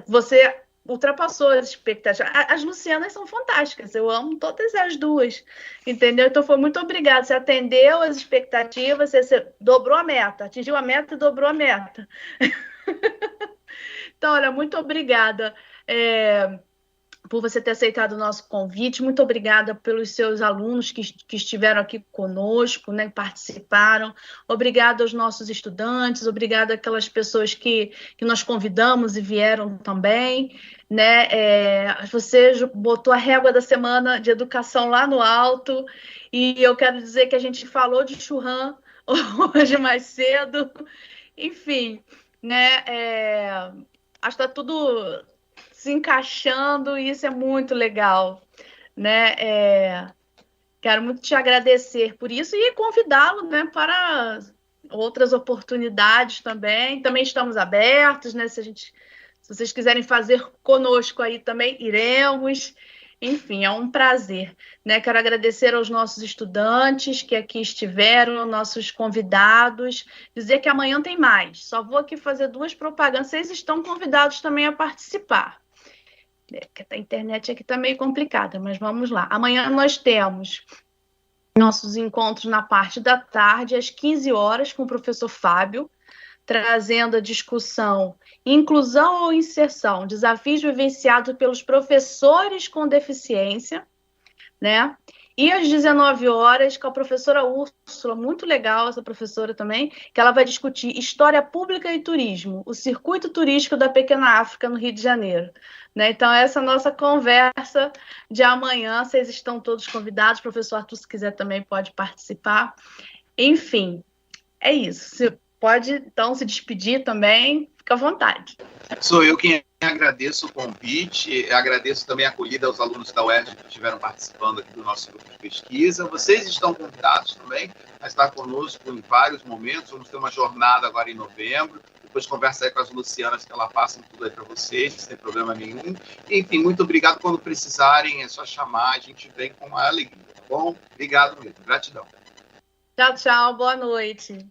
Você ultrapassou as expectativas. As Lucianas são fantásticas, eu amo todas as duas, entendeu? Então foi muito obrigada. Você atendeu as expectativas, você dobrou a meta, atingiu a meta e dobrou a meta. Então, olha, muito obrigada por você ter aceitado o nosso convite. Muito obrigada pelos seus alunos que estiveram aqui conosco, né, participaram. Obrigada aos nossos estudantes, obrigada àquelas pessoas que nós convidamos e vieram também. Né? Você botou a régua da semana de educação lá no alto, e eu quero dizer que a gente falou de Churran hoje mais cedo. Enfim, né? Acho que está tudo se encaixando e isso é muito legal, né? Quero muito te agradecer por isso e convidá-lo, né, para outras oportunidades também. Também estamos abertos, né? Se vocês quiserem fazer conosco aí também, iremos. Enfim, é um prazer, né? Quero agradecer aos nossos estudantes que aqui estiveram, nossos convidados, dizer que amanhã tem mais. Só vou aqui fazer 2 propagandas. Vocês estão convidados também a participar. A internet aqui está meio complicada, mas vamos lá. Amanhã nós temos nossos encontros na parte da tarde, às 15 horas, com o professor Fábio, trazendo a discussão inclusão ou inserção, desafios vivenciados pelos professores com deficiência, né? E às 19 horas, com a professora Úrsula, muito legal essa professora também, que ela vai discutir História Pública e Turismo, o circuito turístico da Pequena África no Rio de Janeiro. Né? Então, essa é a nossa conversa de amanhã. Vocês estão todos convidados. O professor Arthur, se quiser, também pode participar. Enfim, é isso. Você pode, então, se despedir também. Fica à vontade. Sou eu quem agradeço o convite, agradeço também a acolhida aos alunos da UERJ que estiveram participando aqui do nosso grupo de pesquisa. Vocês estão convidados também a estar conosco em vários momentos. Vamos ter uma jornada agora em novembro. Depois conversa aí com as Lucianas, que elas passam tudo aí para vocês, sem problema nenhum. Enfim, muito obrigado. Quando precisarem, é só chamar, a gente vem com a alegria, tá bom? Obrigado mesmo, gratidão. Tchau, tchau, boa noite.